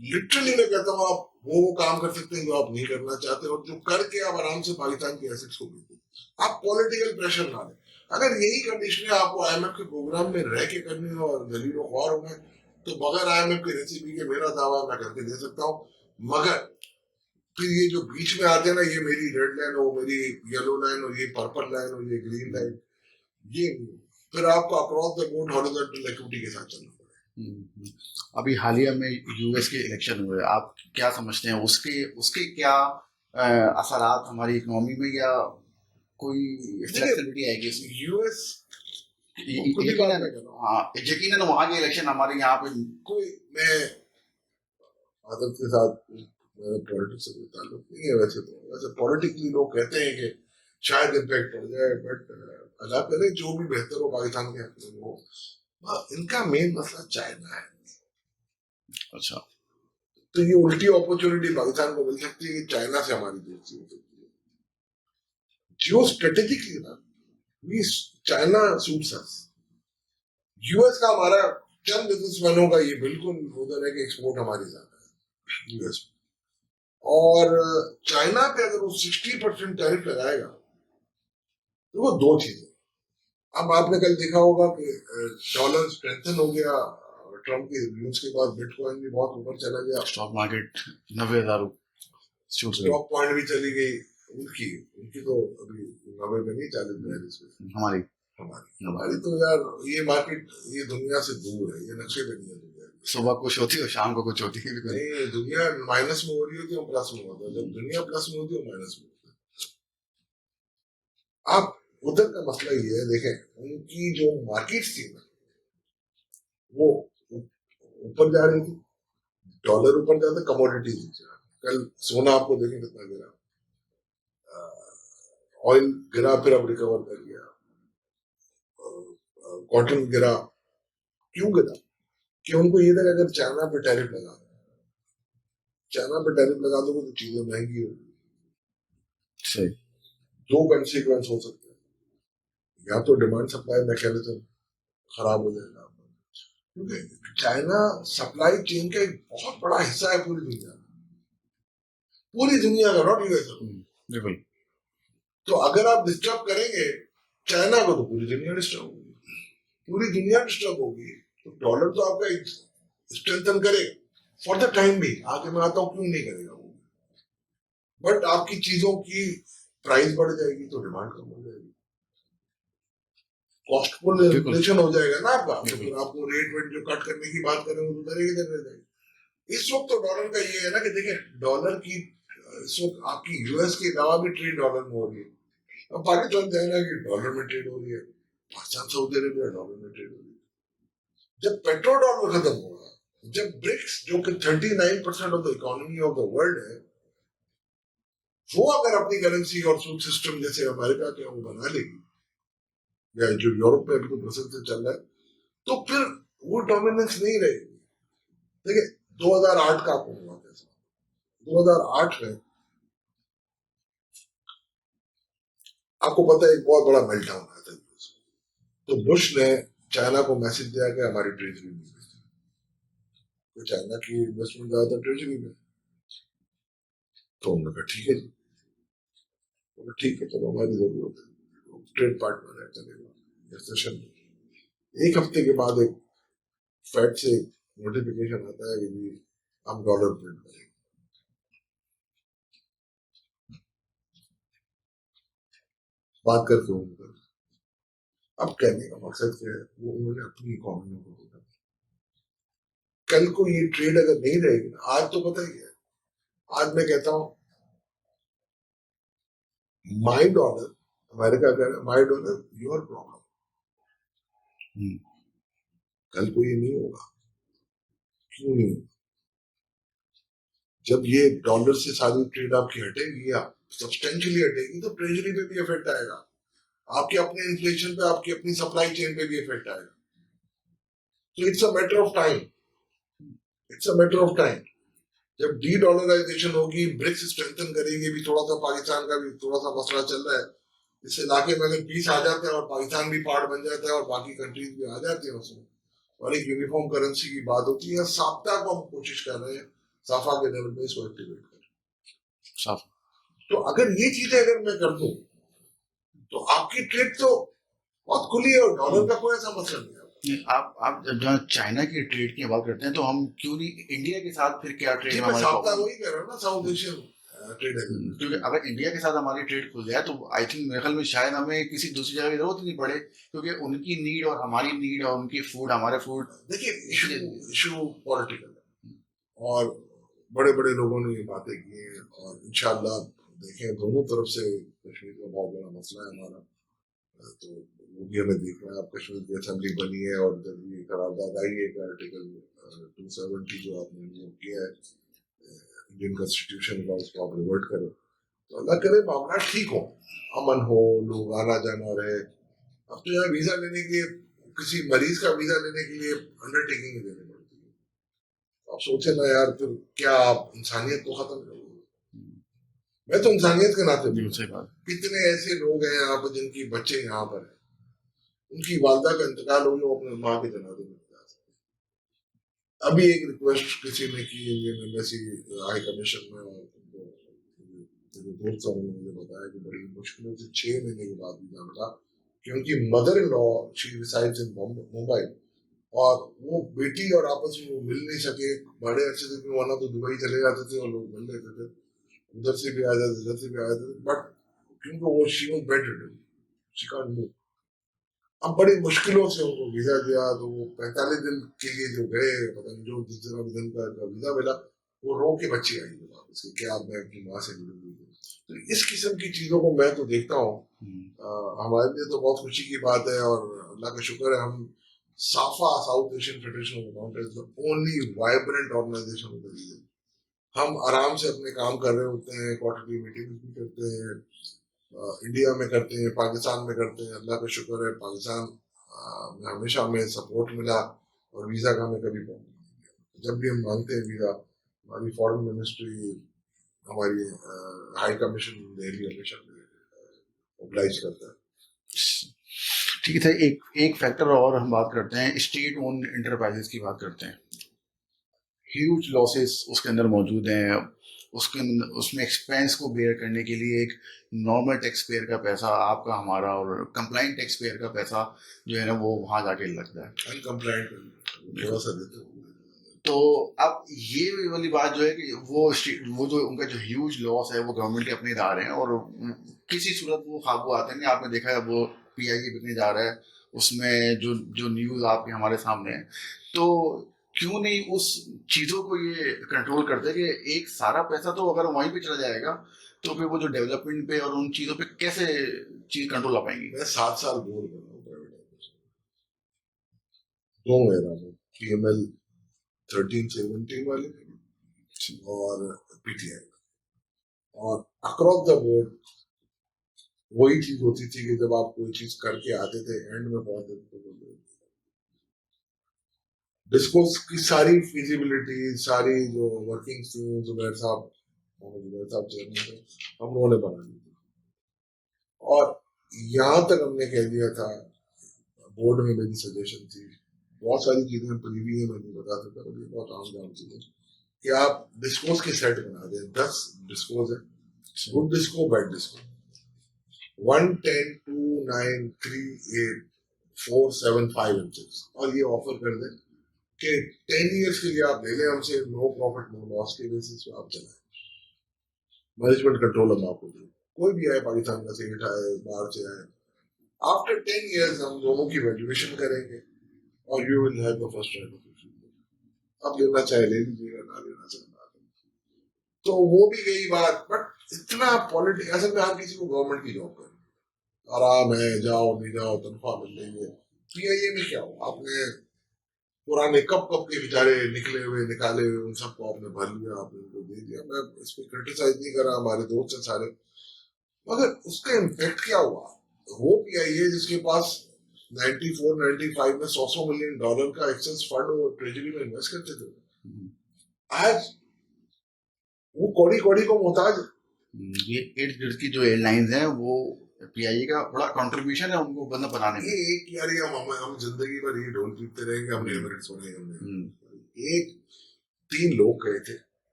लिटरली मैं कहता हूँ, आप वो काम कर सकते हैं जो आप नहीं करना चाहते, और जो करके आप आराम से पाकिस्तान के एसेट्स को बेचें। आप पॉलिटिकल प्रेशर ना लें। अगर यही कंडीशन आपको IMF के प्रोग्राम में रह के करनी हो और जलील ख्वार होना है, तो बगैर IMF की रेसिपी के मेरा दावा मैं करके दे सकता हूँ। मगर फिर ये जो बीच में आते हैं ना, ये मेरी रेड लाइन, वो मेरी येलो लाइन, और ये पर्पल लाइन, और ये ग्रीन लाइन, ये फिर आपको across the board horizontal equity के साथ चलना पड़ेगा। अभी हालिया में US के इलेक्शन हुए, आप क्या समझते हैं उसके उसके क्या असरात हमारी इकोनॉमी में, या कोई फ्लेक्सिबिलिटी आएगी इसमें? US यकीनन वहां के इलेक्शन हमारे यहाँ पे कोई, मैं आदत के साथ पॉलिटिक्स से कोई ताल्लुक नहीं है, वैसे पॉलिटिकली लोग कहते हैं कि शायद इम्पैक्ट पड़ जाए, बट अल्लाह करे जो भी बेहतर हो पाकिस्तान के हक में हो। इनका मेन मसला चाइना है। अच्छा, तो ये उल्टी अपॉर्चुनिटी पाकिस्तान को मिल सकती है कि चाइना से हमारी दोस्ती हो सकती है। जियो स्ट्रेटेजिकली ना, we China suits us. US का हमारा चंद बिजनेसमैनों का ये बिल्कुल उधर है कि एक्सपोर्ट हमारी ज्यादा है यूएस में। और चाइना पे अगर वो 60% टैरिफ लगाएगा तो वो दो चीजें। अब आपने कल देखा होगा कि डॉलर स्ट्रेंथन हो गया ट्रम्प के न्यूज के बाद, बिटकॉइन भी बहुत ऊपर चला गया, स्टॉक मार्केट 90,000 छूट गई। स्टॉक पॉइंट भी चली गई उनकी उनकी तो अभी 90 में नहीं, 40-42 में। हमारी हमारी हमारी तो यार ये मार्केट ये दुनिया से दूर है, ये नक्शे पे नहीं है दुनिया। सुबह कुछ होती है, शाम को कुछ होती है। नहीं, दुनिया माइनस में हो रही होती है, प्लस में होता है। जब दुनिया प्लस में होती है, माइनस में होता है। आप उधर का मसला ये है, देखें उनकी जो मार्केट थी ना, वो ऊपर जा रही थी, डॉलर ऊपर जाता, कमोडिटीज नीचे। कल सोना आपको देखें कितना गिरा, ऑयल गिरा, फिर अब रिकवर कर गया, कॉटन गिरा। क्यों गिरा? कि उनको ये था अगर चाइना पे टैरिफ लगा दो, चाइना पे टैरिफ लगा दोगे तो चीजें महंगी होगी। सही। दो कंसिक्वेंस हो सकते हैं, या तो डिमांड सप्लाई मैकेनिज्म खराब हो जाएगा, क्योंकि चाइना सप्लाई चेन का एक बहुत बड़ा हिस्सा है पूरी दुनिया में, पूरी दुनिया का, नॉट यूएस। बिल्कुल। तो अगर आप डिस्टर्ब करेंगे चाइना को तो पूरी दुनिया डिस्टर्ब होगी, पूरी दुनिया डिस्टर्ब होगी। तो डॉलर तो आपका स्ट्रेंथन करेगा फॉर द टाइम भी, आगे मैं आता हूं क्यों नहीं करेगा वो, बट आपकी चीजों की प्राइस बढ़ जाएगी तो डिमांड कम हो जाएगी, कॉस्टफुल इन्फ्लेशन हो जाएगा ना आपका, तो फिर आपको रेट वेट जो कट करने की बात करें वो तो उधर ही रह जाएगी। इस वक्त तो डॉलर का ये है ना कि देखिए डॉलर की इस वक्त आपकी यूएस के अलावा भी ट्रेड डॉलर में हो रही है। अब पाकिस्तान चाइना की डॉलर में ट्रेड हो रही है, पाकिस्तान सऊदी अरेबिया डॉलर में ट्रेड हो रही है। जब पेट्रो डॉलर खत्म होगा, जब ब्रिक्स जो कि 39% of the economy of the world है, वो अगर अपनी करेंसी और सूट सिस्टम जैसे अमेरिका के वो बना लेगी, या जो यूरोप में अभी तो ब्रसेल से चल रहा है, तो फिर वो डोमिनेंस नहीं रहेगी। देखिए 2008 का आपको हुआ कैसा, 2008 में आपको पता है एक बहुत बड़ा मेल्टडाउन आया था, तो बुश ने चाइना को मैसेज दिया कि हमारी ट्रेजरी नहीं बेचती, तो चाइना की इन्वेस्टमेंट ज्यादा ट्रेजरी में। तो उन्होंने कहा ठीक है जी, तो ठीक है चलो हमारी जरूरत है, ट्रेड पार्टनर है चलेगा सेशन। एक हफ्ते के बाद एक फेड से नोटिफिकेशन आता है कि जी हम डॉलर प्रिंट करेंगे। बात करके उनका अब कहने का मकसद क्या है, वो उन्होंने अपनी इकोनॉमी को देखा। कल को ये ट्रेड अगर नहीं रहेगी ना, आज तो पता ही है, आज मैं कहता हूं माई डॉलर, अमेरिका कह रहा है माई डॉलर योर प्रॉब्लम। कल को ये नहीं होगा, क्यों नहीं होगा? जब ये डॉलर से सारी ट्रेड आपकी हटेगी या सब्सटेंशियली हटेगी तो ट्रेजरी पे भी इफेक्ट आएगा, आपके अपने इन्फ्लेशन पे, आपकी अपनी सप्लाई चेन पे भी इफेक्ट आएगा। तो it's a matter of time, it's a matter of time. जब डी डॉलराइजेशन होगी, ब्रिक्स स्ट्रेंथन करेंगे, भी थोड़ा सा पाकिस्तान का भी थोड़ा सा मसला चल रहा है, इस इलाके में अगर पीस आ जाता है और पाकिस्तान भी पार्ट बन जाता है और बाकी कंट्रीज भी आ जाती है उसमें, और एक यूनिफॉर्म करेंसी की बात होती है, साप्ताह को हम कोशिश कर रहे हैं साफा के लेवल पे इसको एक्टिवेट करें। तो अगर ये चीजें अगर मैं कर दूं तो आपकी ट्रेड तो बहुत खुली है और डॉलर का कोई ऐसा मसला नहीं है। आप जब चाइना की ट्रेड की बात करते हैं तो हम क्यों नहीं इंडिया के साथ फिर क्या ट्रेड में हमारे साप्ताह वही कह रहा हूँ ना, साउथ एशियन ट्रेड है। क्योंकि अगर इंडिया के साथ हमारी ट्रेड खुल जाए तो आई थिंक मेरे ख्याल में शायद हमें किसी दूसरी जगह की जरूरत नहीं पड़े, क्योंकि उनकी नीड और हमारी नीड और उनकी फूड हमारे फूड। देखिए इशू पॉलिटिकल है और बड़े बड़े लोगों ने ये बातें की हैं, और इंशाल्लाह देखें दोनों तरफ से कश्मीर का बहुत बड़ा मसला है हमारा, तो वो भी हमें देखना है। अब कश्मीर की असेंबली बनी है और जब ये करारदाद आई है आर्टिकल 270 जो आपने रिमूव किया है इंडियन कॉन्स्टिट्यूशन का, उसको आप रिवर्ट करें तो अल्लाह करे मामला ठीक हो, अमन हो, लोग आना जाना रहे। अब तो यहाँ वीजा लेने के लिए, किसी मरीज का वीजा लेने के लिए अंडरटेकिंग देनी पड़ती है। आप सोचे ना यार, फिर क्या आप इंसानियत को खत्म करोगे? मैं तो इंसानियत के नाते बिल्कुल बोल रहा सही हूँ। बात। कितने ऐसे लोग हैं यहाँ पर जिनकी बच्चे यहाँ पर हैं, उनकी वालदा का इंतकाल हो गया, वो अपने माँ के जनाजे में जा सकते। अभी एक रिक्वेस्ट किसी ने की इंडियन एम्बेसी हाई कमीशन में, और मेरे दोस्त साहब ने मुझे बताया कि बड़ी मुश्किलों से 6 महीने के बाद वीजा मिला, क्योंकि mother in law she resides in Mumbai, और वो बेटी और आपस में वो मिल नहीं सके बड़े अच्छे से, वरना तो दुबई चले जाते थे और लोग मिल लेते थे, उधर से भी आ जाते, इधर से भी आ जाते, बट क्योंकि वो she was bed ridden, she can't move. अब बड़ी मुश्किलों से उनको वीजा दिया, तो वो 45 दिन के लिए जो गए, पता नहीं जो जिस दिन का वीजा मिला, वो रो के बच्ची आई है वापस कि अब मैं अपनी माँ से मिलूंगी। तो इस किस्म की चीजों को मैं तो देखता हूँ, हमारे लिए तो बहुत खुशी की बात है, और अल्लाह का शुक्र है हम SAFA South Asian federation of mountains only vibrant organisation of the region. हम आराम से अपने काम कर रहे होते हैं, क्वार्टरली मीटिंग्स भी करते हैं, इंडिया में करते हैं, पाकिस्तान में करते हैं। अल्लाह का शुक्र है पाकिस्तान में हमेशा हमें सपोर्ट मिला, और वीज़ा का हमें कभी प्रॉब्लम नहीं किया। जब भी हम मांगते हैं वीज़ा, हमारी फॉरेन मिनिस्ट्री, हमारी हाई कमीशन दिल्ली हमेशा ऑब्लाइज करता है। ठीक है, एक एक फैक्टर और हम बात करते हैं, स्टेट ओन इंटरप्राइजेस की बात करते हैं। ह्यूज लॉसेस उसके अंदर मौजूद हैं, उसमें एक्सपेंस को बेयर करने के लिए एक नॉर्मल टैक्स पेयर का पैसा, आपका हमारा और कंप्लाइंट टैक्स पेयर का पैसा जो है ना वो वहाँ जाके लगता है। अनकम्प्लाइंट थोड़ा सा देते हैं। तो अब ये वाली बात जो है कि वो जो उनका जो ह्यूज लॉस है वो गवर्नमेंट के अपने जा रहे हैं, और किसी सूरत वो काबू आते नहीं। आपने देखा है वो पीआईए बिकने जा रहा है, उसमें जो जो न्यूज़ आपके हमारे सामने है, तो क्यों नहीं उस चीज़ों को ये कंट्रोल करते कि एक सारा पैसा तो अगर वहीं पे चला जाएगा तो फिर वो जो डेवलपमेंट पे और उन चीज़ों पे कैसे चीज़ कंट्रोल आ पाएंगी। मैं 7 साल बोल रहा हूँ प्राइवेट, दो मेरा पीएमएल 13-17 वाले और पीटीआई, और अक्रॉस द बोर्ड वही चीज होती थी कि जब आप कोई चीज करके आते थे, एंड में पहुंचते थे तो डिस्कोर्स की सारी फिजिबिलिटी, सारी जो वर्किंग थी, जुबैर साहब चेयरमैन थे, हम लोगों ने बना ली थी। और यहाँ तक हमने कह दिया था, बोर्ड में मेरी सजेशन थी, बहुत सारी चीजें प्रीवी है, मैं नहीं बता सकता, पर ये बहुत आम जाम चीजें कि आप डिस्कोर्स के सेट बना दें। 10 डिस्कोर्स है, good disco, bad disco, 1, 10, 2, 9, 3, 8, 4, 7, 5 and 6, और ये ऑफर कर दें कि 10 इयर्स के लिए आप ले लें हमसे, नो प्रॉफिट नो लॉस के बेसिस पे आप चलाएं, मैनेजमेंट कंट्रोल हम आपको दें। कोई भी आए, पाकिस्तान का सेठ आए, बाहर से आए, आफ्टर 10 इयर्स हम दोनों की वैल्यूएशन करेंगे, और you will have the first right of refusal. आप लेना चाहे ले लीजिएगा, ना लेना चाहे ना लें। तो वो भी गई बात, बट इतना पॉलिटिक्स, असल में हर किसी को गवर्नमेंट की जॉब करनी, आराम है, जाओ नहीं जाओ तनख्वाह मिल रही है। पीआईए में क्या हो, आपने पुराने कब कब के बेचारे निकले हुए निकाले हुए उन सबको आपने भर लिया, आपने उनको दे दिया। मैं इस पर क्रिटिसाइज नहीं कर रहा, हमारे दोस्त हैं सारे, मगर उसका इम्पैक्ट क्या हुआ? वो पीआईए जिसके पास 94-95 में $100 मिलियन का एक्सेस फंड वो ट्रेजरी में इन्वेस्ट करते थे, आज वो कौड़ी कौड़ी को मोहताज। ये इर्द गिर्द की जो एयरलाइंस हैं वो पीआईए का बड़ा कंट्रीब्यूशन है उनको बंदा बनाने में। ये एक यार हम जिंदगी भर ये ढोल पीटते रहेंगे, हमने एमिरेट्स बनाए, हमने एक 3 लोग गए थे,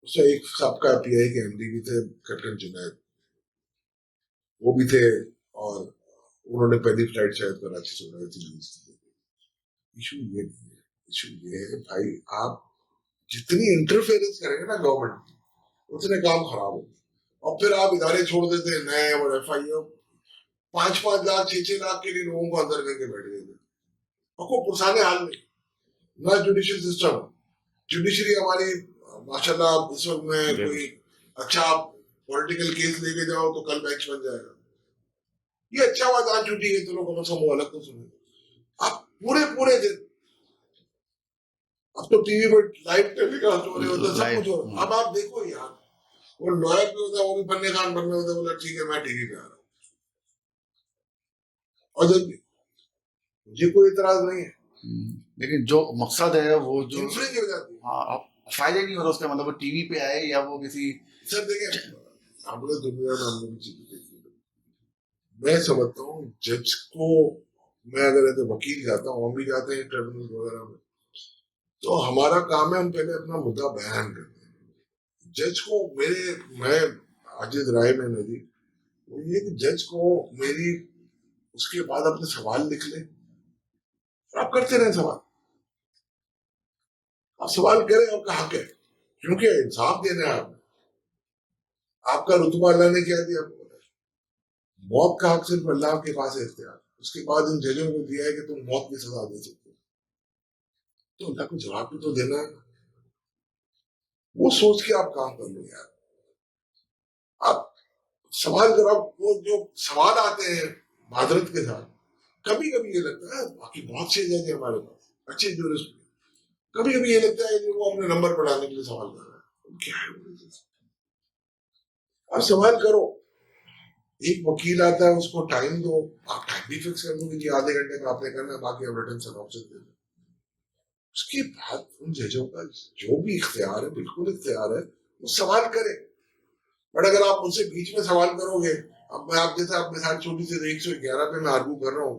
उससे एक सबका पीआई के एमडी भी थे, कैप्टन जुनैद, वो भी थे, और उन्होंने पहली फ्लाइट शायद कराची से उड़ाई थी। इशू ये नहीं है, इशू ये है भाई, आप जितनी इंटरफेरेंस करेंगे ना गवर्नमेंट की, उतने काम खराब होंगे। और फिर आप इदारे छोड़ देते हैं नए, और एफआईओ 5-5 लाख 6-6 लाख के लिए लोगों को अंदर करके बैठ गए थे, आपको पुरसाने हाल में ना जुडिशियल सिस्टम, जुडिशरी हमारी माशाल्लाह इस वक्त में कोई अच्छा पॉलिटिकल केस लेके जाओ तो कल बेंच बन जाएगा। ये अच्छा बात आज छुट्टी है, चलो कम से कम वो अलग तो सुने। आप पूरे पूरे दिन, अब तो टीवी पर लाइव टेलीकास्ट हो रहे होता, सब कुछ हो रहा। अब आप देखो यार, वो लॉयर भी होता है, वो भी बनने खान बनने होता है, बोला ठीक है मैं टीवी पे आ रहा हूँ, और जब मुझे कोई इतराज नहीं है, लेकिन जो मकसद है वो जो इंफ्रिंज हो जाती है। हाँ अब फायदा नहीं हो रहा उसका, मतलब वो टीवी पे आए या वो किसी सर देखिए, हमने दुनिया में हमने भी चीजें देखी है। मैं समझता हूँ जज को, मैं अगर ऐसे वकील जाता हूँ, हम भी जाते हैं ट्रिब्यूनल वगैरह में, तो हमारा काम है हम पहले अपना मुद्दा बयान करते हैं। जज को मेरे, मैं आजिज राय में मेरी वो ये कि जज को मेरी उसके बाद अपने सवाल लिख ले, और आप करते रहे सवाल, आप सवाल करें, आपका हक है, क्योंकि इंसाफ देना है आपने, आपका रुतबा अल्लाह ने क्या दिया, मौत का हक सिर्फ अल्लाह के पास है इख्तियार, उसके बाद इन जजों को दिया है कि तुम मौत की सजा दे सकते हो, तो अल्लाह को जवाब भी तो देना है। वो सोच के आप काम कर लो यार, आप सवाल करो, वो जो सवाल आते हैं माजरत के साथ, कभी कभी ये लगता है बाकी बहुत से जज है हमारे पास, अच्छे जूरिस्ट, कभी कभी ये लगता है कि वो अपने नंबर बढ़ाने के लिए सवाल कर रहा है, क्या है वो, आप सवाल करो, एक वकील आता है उसको टाइम दो, आप टाइम भी फिक्स कर दो कि आधे घंटे में आपने करना है, बाकी आप रिटर्न सिनॉप्सिस दे दो, उसके बाद उन जजों का जो भी इख्तियार है, बिल्कुल इख्तियार है, वो सवाल करे। बट अगर आप मुझसे बीच में सवाल करोगे, अब मैं आप जैसे अपने साथ छोटी सी 111 पे मैं आर्गू कर रहा हूँ,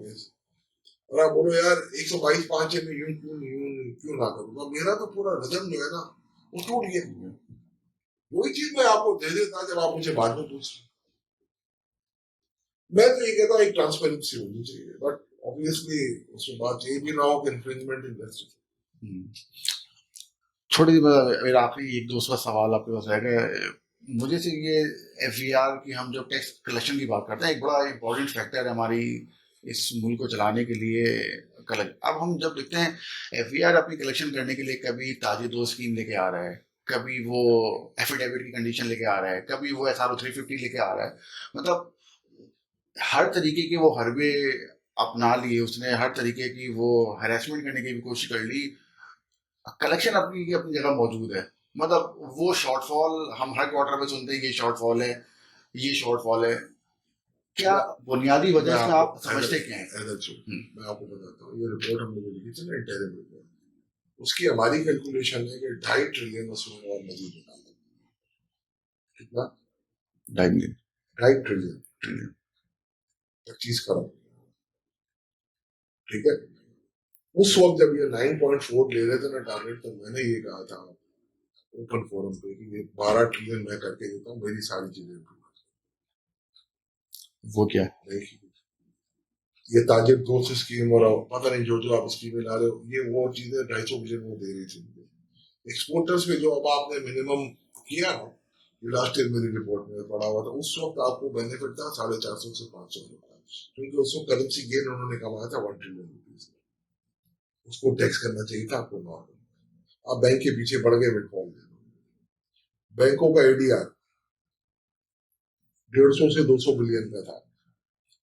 और आप बोलो यार 122.5 है, मैं यूं क्यों ना करूँ, तो मेरा तो पूरा रिदम जो है ना वो टूट गया। वही चीज मैं आपको दे देता जब आप मुझे बाद में पूछ, मैं तो ये कहता हूँ एक ट्रांसपेरेंसी होनी चाहिए, बट ऑब्वियसली उसमें बात ये भी ना हो कि इन्फ्रिंजमेंट इन जस्टिस। छोटी सी मेरा आखिरी एक दूसरा सवाल आपके पास रहेगा, मुझे से ये एफईआर की, हम जो टैक्स कलेक्शन की बात करते हैं, एक बड़ा इंपॉर्टेंट फैक्टर है हमारी इस मुल्क को चलाने के लिए। कलेक्ट, अब हम जब देखते हैं एफईआर अपनी कलेक्शन करने के लिए, कभी ताजे दो स्कीम लेके आ रहा है, कभी वो एफिडेविट की कंडीशन लेके आ रहा है, कभी वो SRO 350 लेके आ रहा है, मतलब हर तरीके के वो हरबे अपना लिए उसने, हर तरीके की वो हरेसमेंट करने की भी कोशिश कर ली। कलेक्शन अपनी की अपनी जगह मौजूद है, मतलब वो शॉर्टफॉल हम हर क्वार्टर में सुनते हैं कि ये शॉर्टफॉल है, ये शॉर्टफॉल है, क्या बुनियादी मैं वजह इसमें आपको आप समझते क्या हैं? मैं आपको बताता हूँ, ये रिपोर्ट हम लोगों ने लिखी थी ना इंटरिम रिपोर्ट, उसकी हमारी कैलकुलेशन है कि 2.5 ट्रिलियन उसमें और मजीद निकालना। कितना? 2.5 2.5 ट्रिलियन, ट्रिलियन। 25 करोड़, ठीक है। उस वक्त जब ये 9.4 ले रहे थे ना टारगेट, तो मैंने ये कहा था ओपन फोरम पे कि ये 12 ट्रिलियन मैं करके देता हूँ, मेरी सारी चीजें वो क्या है? नहीं, ये ताजिर दोस्त स्कीम और पता नहीं जो जो आप स्कीमें ला रहे हो, ये वो चीजें 250 बिलियन वो दे रही थी मुझे। एक्सपोर्टर्स पे जो अब आपने मिनिमम किया ना, ये लास्ट ईयर मेरी रिपोर्ट में पड़ा हुआ था, उस वक्त आपको बेनिफिट था 450 से 500 रुपए, क्योंकि उस वक्त करेंसी गेन उन्होंने कमाया था 1 ट्रिलियन रुपीज, उसको टैक्स करना चाहिए था आपको नॉर्मल। आप बैंक के पीछे पड़ गए विडफॉल में, बैंकों का एडीआर 150 से 200 बिलियन का था।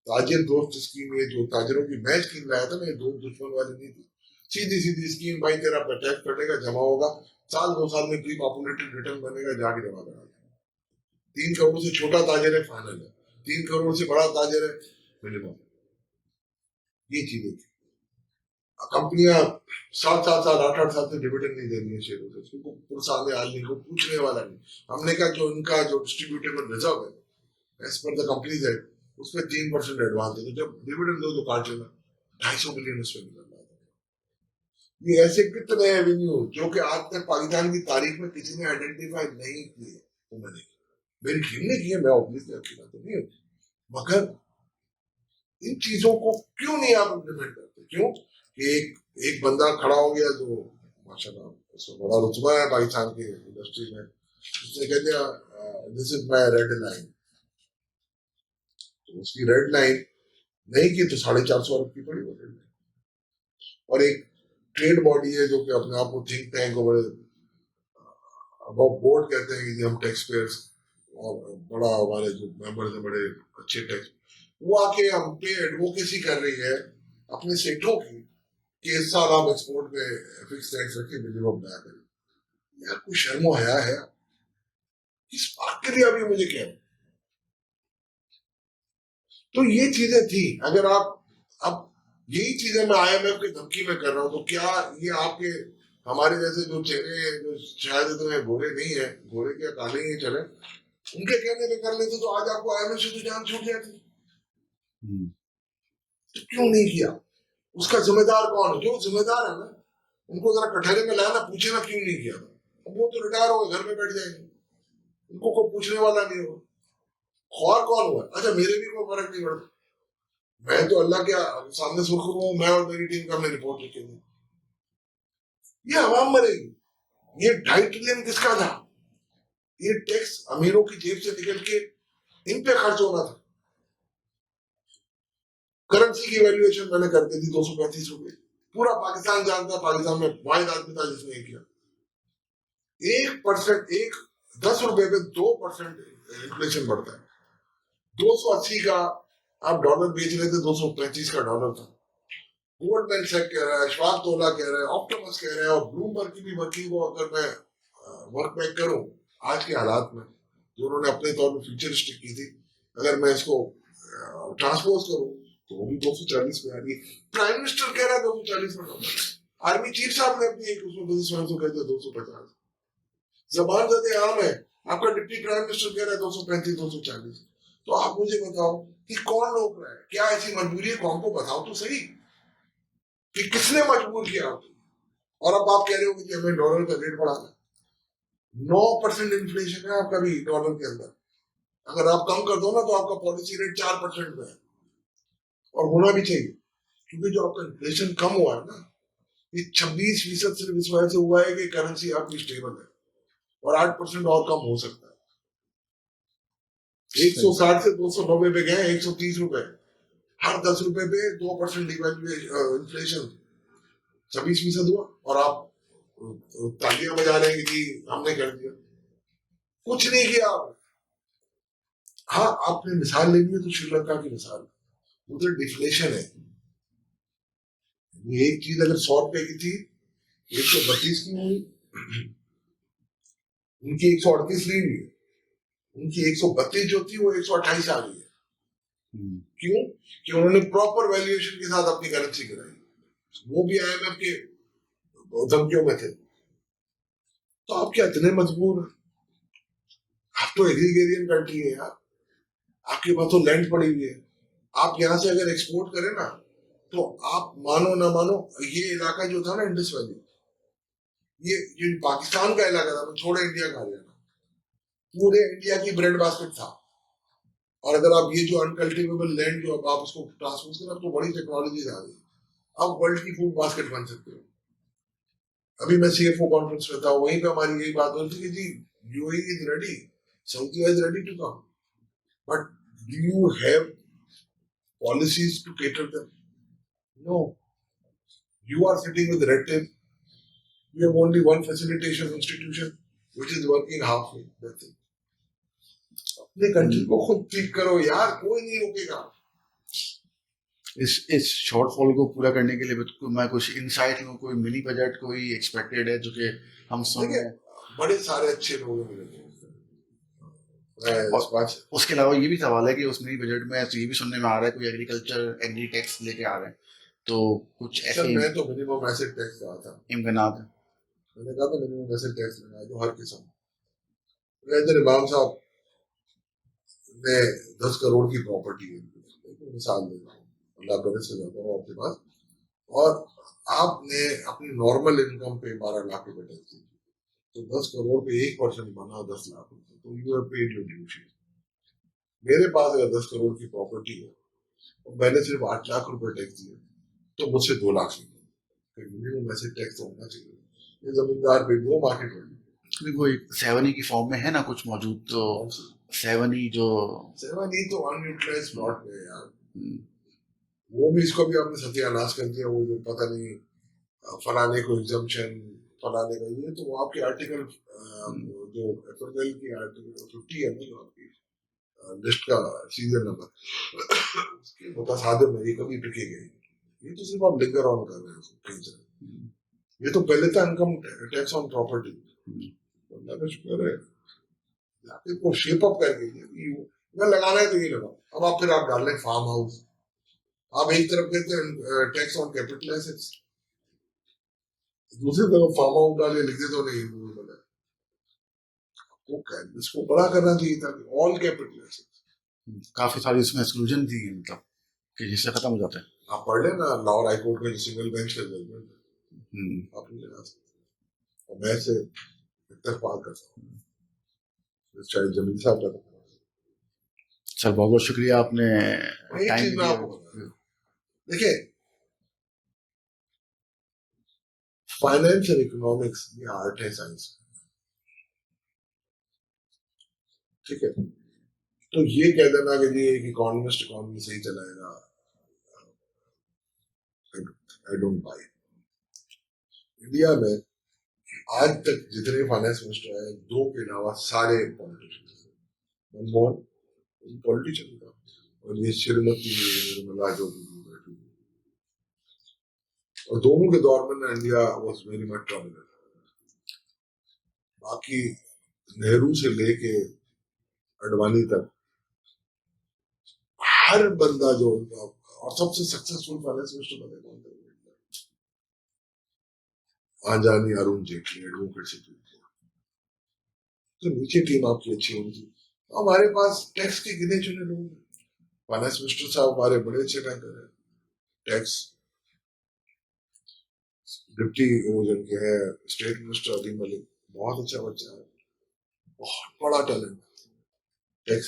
ताजिर दोस्त स्कीम, ये जो ताजिरों की मैं स्कीम लाया था ना, ये दो दुश्मन वाली नहीं थी, सीधी सीधी स्कीम, भाई तेरा टैक्स कटेगा, जमा होगा, साल 2 साल में प्री पॉपुलेटेड रिटर्न बनेगा, जाके जमा करा। 3 करोड़ से छोटा ताजिर है फाइनल है, 3 करोड़ से बड़ा ताजिर है मिनिमम। ये चीजें थी, कंपनियां 7 7 साल 8 8 साल से डिविडेंड नहीं दे रही है शेयरों से, उसको पुरसाने आदमी को पूछने वाला नहीं। हमने कहा जो उनका जो डिस्ट्रीब्यूटेबल रिजर्व है एज पर द कंपनीज है, उसमें 3% एडवांस है, तो जब डिविडेंड दो तो काट लेना, 250 बिलियन उसमें निकल रहा था। ये ऐसे कितने एवेन्यू जो कि आज तक पाकिस्तान की तारीख में किसी ने आइडेंटिफाई नहीं किए, वो मैंने, मेरी टीम ने किए, मैं ऑब्वियसली अकेला तो नहीं हूँ, मगर इन चीजों को क्यों नहीं आप इम्प्लीमेंट करते, क्यों कि एक बंदा खड़ा हो गया जो माशाल्लाह उसको बड़ा रुतबा है पाकिस्तान की इंडस्ट्री में, उसने कह दिया this is my red line, तो उसकी रेड लाइन नहीं की तो 450 अरब की पड़ी वो रेड लाइन। और एक ट्रेड बॉडी है जो कि अपने आप को थिंक टैंक और बड़े बोर्ड कहते हैं कि हम टैक्स पेयर्स, और बड़ा हमारे जो मेंबर्स हैं बड़े अच्छे टैक्स, वो आके हम पे एडवोकेसी कर रही है अपने सेठों की कि इस साल आप एक्सपोर्ट पे फिक्स टैक्स रखे, मिनिमम ना करें। यार कोई शर्म हया है किस बात के लिए अभी मुझे कह रहे? तो ये चीजें थी, अगर आप अब यही चीजें मैं IMF की धमकी में कर रहा हूं, तो क्या ये आपके हमारे जैसे जो चेहरे जो शायद तुम्हें गोरे नहीं है, गोरे के काले ही चले, उनके कहने पे कर लेते तो आज आपको आईएमएफ से तो जान छूट जाती। हम्म, तो क्यों नहीं किया? उसका जिम्मेदार कौन है? जो जिम्मेदार है ना, उनको जरा कटहरे में लाना, पूछे ना क्यों नहीं किया था। वो तो रिटायर हो गए, घर में बैठ जाएंगे, उनको कोई पूछने वाला नहीं होगा। और कौन हुआ? अच्छा, मेरे भी कोई फर्क नहीं पड़ता, मैं तो अल्लाह के सामने सुर्खरू हूँ, मैं और मेरी टीम का हमने रिपोर्ट लिखेंगे। ये आवाम मरेगी। ये 2.5 ट्रिलियन किसका था? ये टैक्स अमीरों की जेब से निकल के इन पे खर्च होना था। करेंसी की वैल्यूएशन मैंने कर दी थी 235 रुपए। पूरा पाकिस्तान जानता है, पाकिस्तान में वाहिद आदमी था जिसने किया। 1%, एक 10 रुपए पे 2% इन्फ्लेशन बढ़ता है। 280 का आप डॉलर बेच रहे थे, 235 का डॉलर था। गोल्डमैन सैक कह रहा है, श्वाब तोला कह रहा है, ऑप्टिमस कह रहा है, और ब्लूमबर्ग की भी वर्किंग को अगर मैं वर्क बैक करूं आज के हालात में, जो उन्होंने अपने तौर पर फ्यूचरिस्टिक की थी, अगर मैं इसको ट्रांसपोज करूं तो वो भी 240 पे आ रही है। प्राइम मिनिस्टर कह रहा है 240 में डॉलर। आर्मी चीफ साहब ने अपनी एक उसमें बिजनेस को कहते हैं 250। जबान जदे आम है, आपका डिप्टी प्राइम मिनिस्टर कह रहा है 235 240। तो आप मुझे बताओ कि कौन रोक रहा है? क्या ऐसी मजबूरी है? कौन को बताओ तो सही कि किसने मजबूर किया आपको। और अब आप कह रहे हो कि हमें डॉलर का रेट बढ़ाना। 9% इन्फ्लेशन है आपका भी डॉलर के अंदर। अगर आप कम कर दो ना तो आपका पॉलिसी रेट 4% में है, और होना भी चाहिए, क्योंकि जो आपका इन्फ्लेशन कम हुआ है ना, ये 26% सिर्फ इस वजह से हुआ है कि करेंसी आपकी स्टेबल है, और 8% और कम हो सकता है। 160 से 290 पे गए, 130 रुपए। हर 10 रुपए पे 2% इन्फ्लेशन 26% हुआ, और आप तालियां बजा रहे हैं कि हमने कर दिया। कुछ नहीं किया आपने। हाँ, आपने मिसाल लेनी है तो श्रीलंका की मिसाल, उधर डिफ्लेशन है। एक चीज अगर 100 रुपए की थी, 132 की हुई, उनकी 138 नहीं हुई, उनकी 132 जो थी वो 128 आ गई है। क्यों? कि उन्होंने प्रॉपर वैल्यूएशन के साथ अपनी करेंसी गिराई, वो भी आईएमएफ के धमकियों में थे। तो आप क्या इतने मजबूर हैं? आप तो एग्रीगेरियन कंट्री है यार, आपके पास तो लैंड पड़ी हुई है। आप यहाँ से अगर एक्सपोर्ट करें ना, तो आप मानो ना मानो, ये इलाका जो था ना इंडस वैली, ये पाकिस्तान का इलाका था, छोड़े इंडिया का हरियाणा, पूरे इंडिया की ब्रेड बास्केट था। और अगर आप ये जो अनकल्टिवेबल लैंड जो आप उसको ट्रांसपोर्ट करें, तो बड़ी टेक्नोलॉजी आ गई, आप वर्ल्ड की फूड बास्केट बन सकते हो। अभी मैं सीएफओ कॉन्फ्रेंस में था, वहीं पे हमारी यही बात होती कि जी UAE is ready, Saudi is ready to come, but do you have policies to cater them? No. You are sitting with red tape. You have only one facilitation institution which is working halfway. That's it. अपने country को खुद ठीक करो यार, कोई नहीं रोकेगा। इस शॉर्टफॉल को पूरा करने के लिए मैं कुछ इनसाइट लूं, कोई मिनी बजट कोई एक्सपेक्टेड है जो कि हम सुन रहे हैं? बड़े सारे अच्छे लोग हैं मेरे दोस्त। उसके अलावा ये भी सवाल है कि उस मिनी बजट में ये भी सुनने में आ रहा है कोई एग्री टैक्स लेके आ रहे हैं, तो कुछ ऐसे मैं तो मिनिमम एसेट टैक्स कहा था, इम्कानात है। मैंने कहा था मिनिमम एसेट टैक्स लगाया जो हर किस्म। इधर इमाम साहब ने 10 करोड़ की प्रॉपर्टी है, मिसाल दे रहा हूँ, अल्लाह करे से जाता हूँ आपके पास, और आपने अपनी नॉर्मल इनकम पे 12 लाख रुपए टैक्स दी, तो 10 करोड़ पे 1% बना 10 लाख रुपए, तो you have paid your duty. मेरे पास अगर 10 करोड़ की प्रॉपर्टी है और मैंने सिर्फ 8 लाख रुपए टैक्स दिए, तो मुझसे 2 लाख चाहिए, मिनिमम एसेट टैक्स होना चाहिए। ये जमींदार पे वो मार्केट वैल्यू कोई 7E की फॉर्म में है ना कुछ मौजूद, तो 7E तो अनयूटिलाइज्ड प्लॉट में यार, वो भी, इसको भी आपने सत्यानाश कर दिया। वो जो पता नहीं फलाने को एग्जम्पशन, फलाने का, ये तो वो आपके आर्टिकल जो एफएमएल की आर्टिकल 50 है ना, जो आपकी लिस्ट का सीरियल नंबर, उसके मुतासादिम में ये कभी टिकेगा। ये तो सिर्फ आप लिंगर ऑन कर रहे हैं कहीं से। ये तो पहले था इनकम टैक्स ऑन प्रॉपर्टी, अल्लाह का शुक्र है आपको शेप अप करके लगाना है तो ये लगाओ। अब आप फिर आप डाल लें फार्म हाउस, आप एक तरफ कहते हैं टैक्स ऑन कैपिटल एसेट्स, दूसरी तरफ फार्मा डाले लिखते तो नहीं हिंदू में, आपको इसको बड़ा करना चाहिए था, ऑल कैपिटल। काफी सारी इसमें एक्सक्लूजन थी, मतलब कि जिससे खत्म हो जाता है। आप पढ़ लेना लाहौर हाई कोर्ट में सिंगल बेंच का जजमेंट, आप नहीं लगा सकते। और मैं से इत्तेफाक करता हूँ, शायद जमील साहब का। सर बहुत बहुत शुक्रिया, आपने एक टाइम चीज मैं दिया। आपको बता रहा हूँ, देखिए फाइनेंस एंड इकोनॉमिक्स ये आर्ट है, साइंस, ठीक है। तो ये कह देना कि जी एक इकोनॉमिस्ट इकोनॉमी सही चलाएगा, आई डोंट बाय। इंडिया में आज तक जितने फाइनेंस मिनिस्टर आए, दो के अलावा सारे पॉलिटिशियन, मनमोहन पॉलिटिशियन था, और ये श्रीमती निर्मला जो बैठी, और दोनों के दौर में ना India was very much trouble. बाकी नेहरू से लेके अडवाणी तक हर बंदा जो, और सबसे सक्सेसफुल फाइनेंस मिनिस्टर बने कौन थे? आजानी अरुण जेटली, एडवोकेट से, तो नीचे टीम आपकी अच्छी होगी। तो हमारे पास टैक्स के गिने चुने लोग हैं, फाइनेंस मिनिस्टर साहब हमारे बड़े अच्छे बैंकर हैं, टैक्स डिप्टी वो जिनके है स्टेट मिनिस्टर अली मलिक, बहुत अच्छा बच्चा है, बहुत बड़ा टैलेंट। टैक्स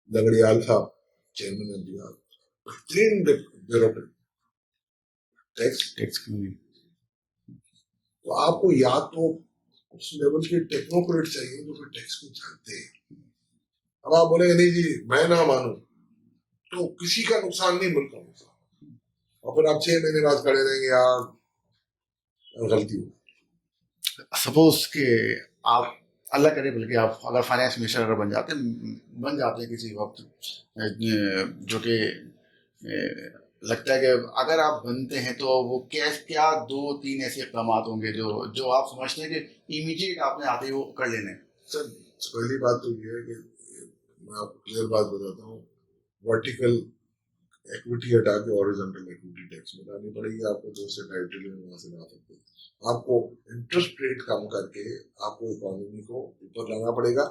लगड़ियाल था चेयरमैन ऑफ बिहार, बेहतरीन ब्यूरोक्रेट, टैक्स। तो आपको या तो उस लेवल के टेक्नोक्रेट चाहिए जो फिर टैक्स को जानते हैं। अब आप बोलेंगे नहीं जी मैं ना मानू, तो किसी का नुकसान नहीं, मुल्क का नुकसान, और फिर आप 6 महीने बाद खड़े रहेंगे यार गलती हो। सपोज कि आप, अल्लाह करे, बल्कि आप अगर फाइनेंस मिनिस्टर अगर बन जाते हैं किसी वक्त, जो कि लगता है कि अगर आप बनते हैं तो वो क्या 2-3 ऐसे इकदाम होंगे जो जो आप समझते हैं कि इमीडिएट आपने आते ही वो कर लेने हैं? सर पहली बात तो ये है कि मैं आपको क्लियर बात बताता हूँ, वर्टिकल इक्विटी हटा के हॉरिजॉन्टल इक्विटी टैक्स में लानी पड़ेगी आपको, 2 से 2.5 ट्रिलियन वहां से ला सकते हैं। आपको इंटरेस्ट रेट कम करके आपको इकोनॉमी को ऊपर लाना पड़ेगा,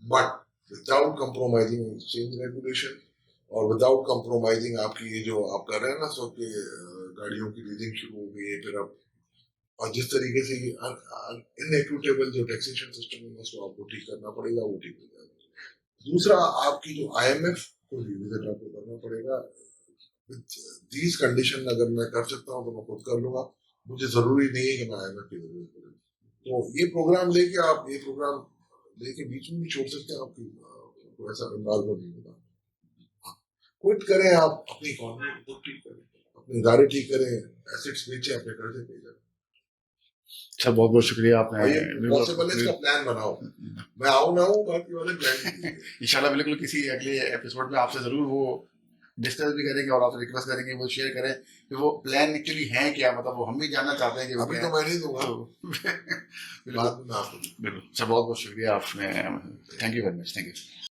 but without compromising exchange regulation, और विदाउट कंप्रोमाइजिंग आपकी ये जो आप कर रहे हैं ना, सो के गाड़ियों की लीजिंग शुरू हो गई है फिर अब, और जिस तरीके से इनइक्विटेबल जो टैक्सेशन सिस्टम है उसको आपको ठीक करना पड़ेगा, वो ठीक हो जाएगा। दूसरा आपकी जो IMF को रिविजिट आपको करना पड़ेगा। दीज कंडीशन अगर मैं कर सकता हूँ तो मैं खुद कर लूंगा, मुझे जरूरी नहीं है कि मैं IMF की जरूरत पड़े। तो ये प्रोग्राम लेके आप ये प्रोग्राम लेके बीच में भी छोड़ सकते हैं, आपकी ऐसा अंदाज नहीं होगा। क्विट करें, आप अपनी इकोनॉमी को ठीक करें, अपने इदारे ठीक करें, एसेट्स बेचें, अपने कर्जे पे जाए। अच्छा बहुत बहुत शुक्रिया, आपने पॉसिबल है, इसका प्लान बनाओ, मैं आऊं ना आऊं बाकी वाले प्लान। इंशाल्लाह बिल्कुल किसी अगले एपिसोड में आपसे जरूर वो डिस्कस भी करेंगे और आपसे रिक्वेस्ट करेंगे वो शेयर करें कि वो प्लान एक्चुअली है क्या, मतलब वो हम भी जानना चाहते हैं कि अभी तो मैं नहीं दूंगा, तो बाद में आपको। बिल्कुल सर, बहुत बहुत शुक्रिया आपने, thank you very much, thank you.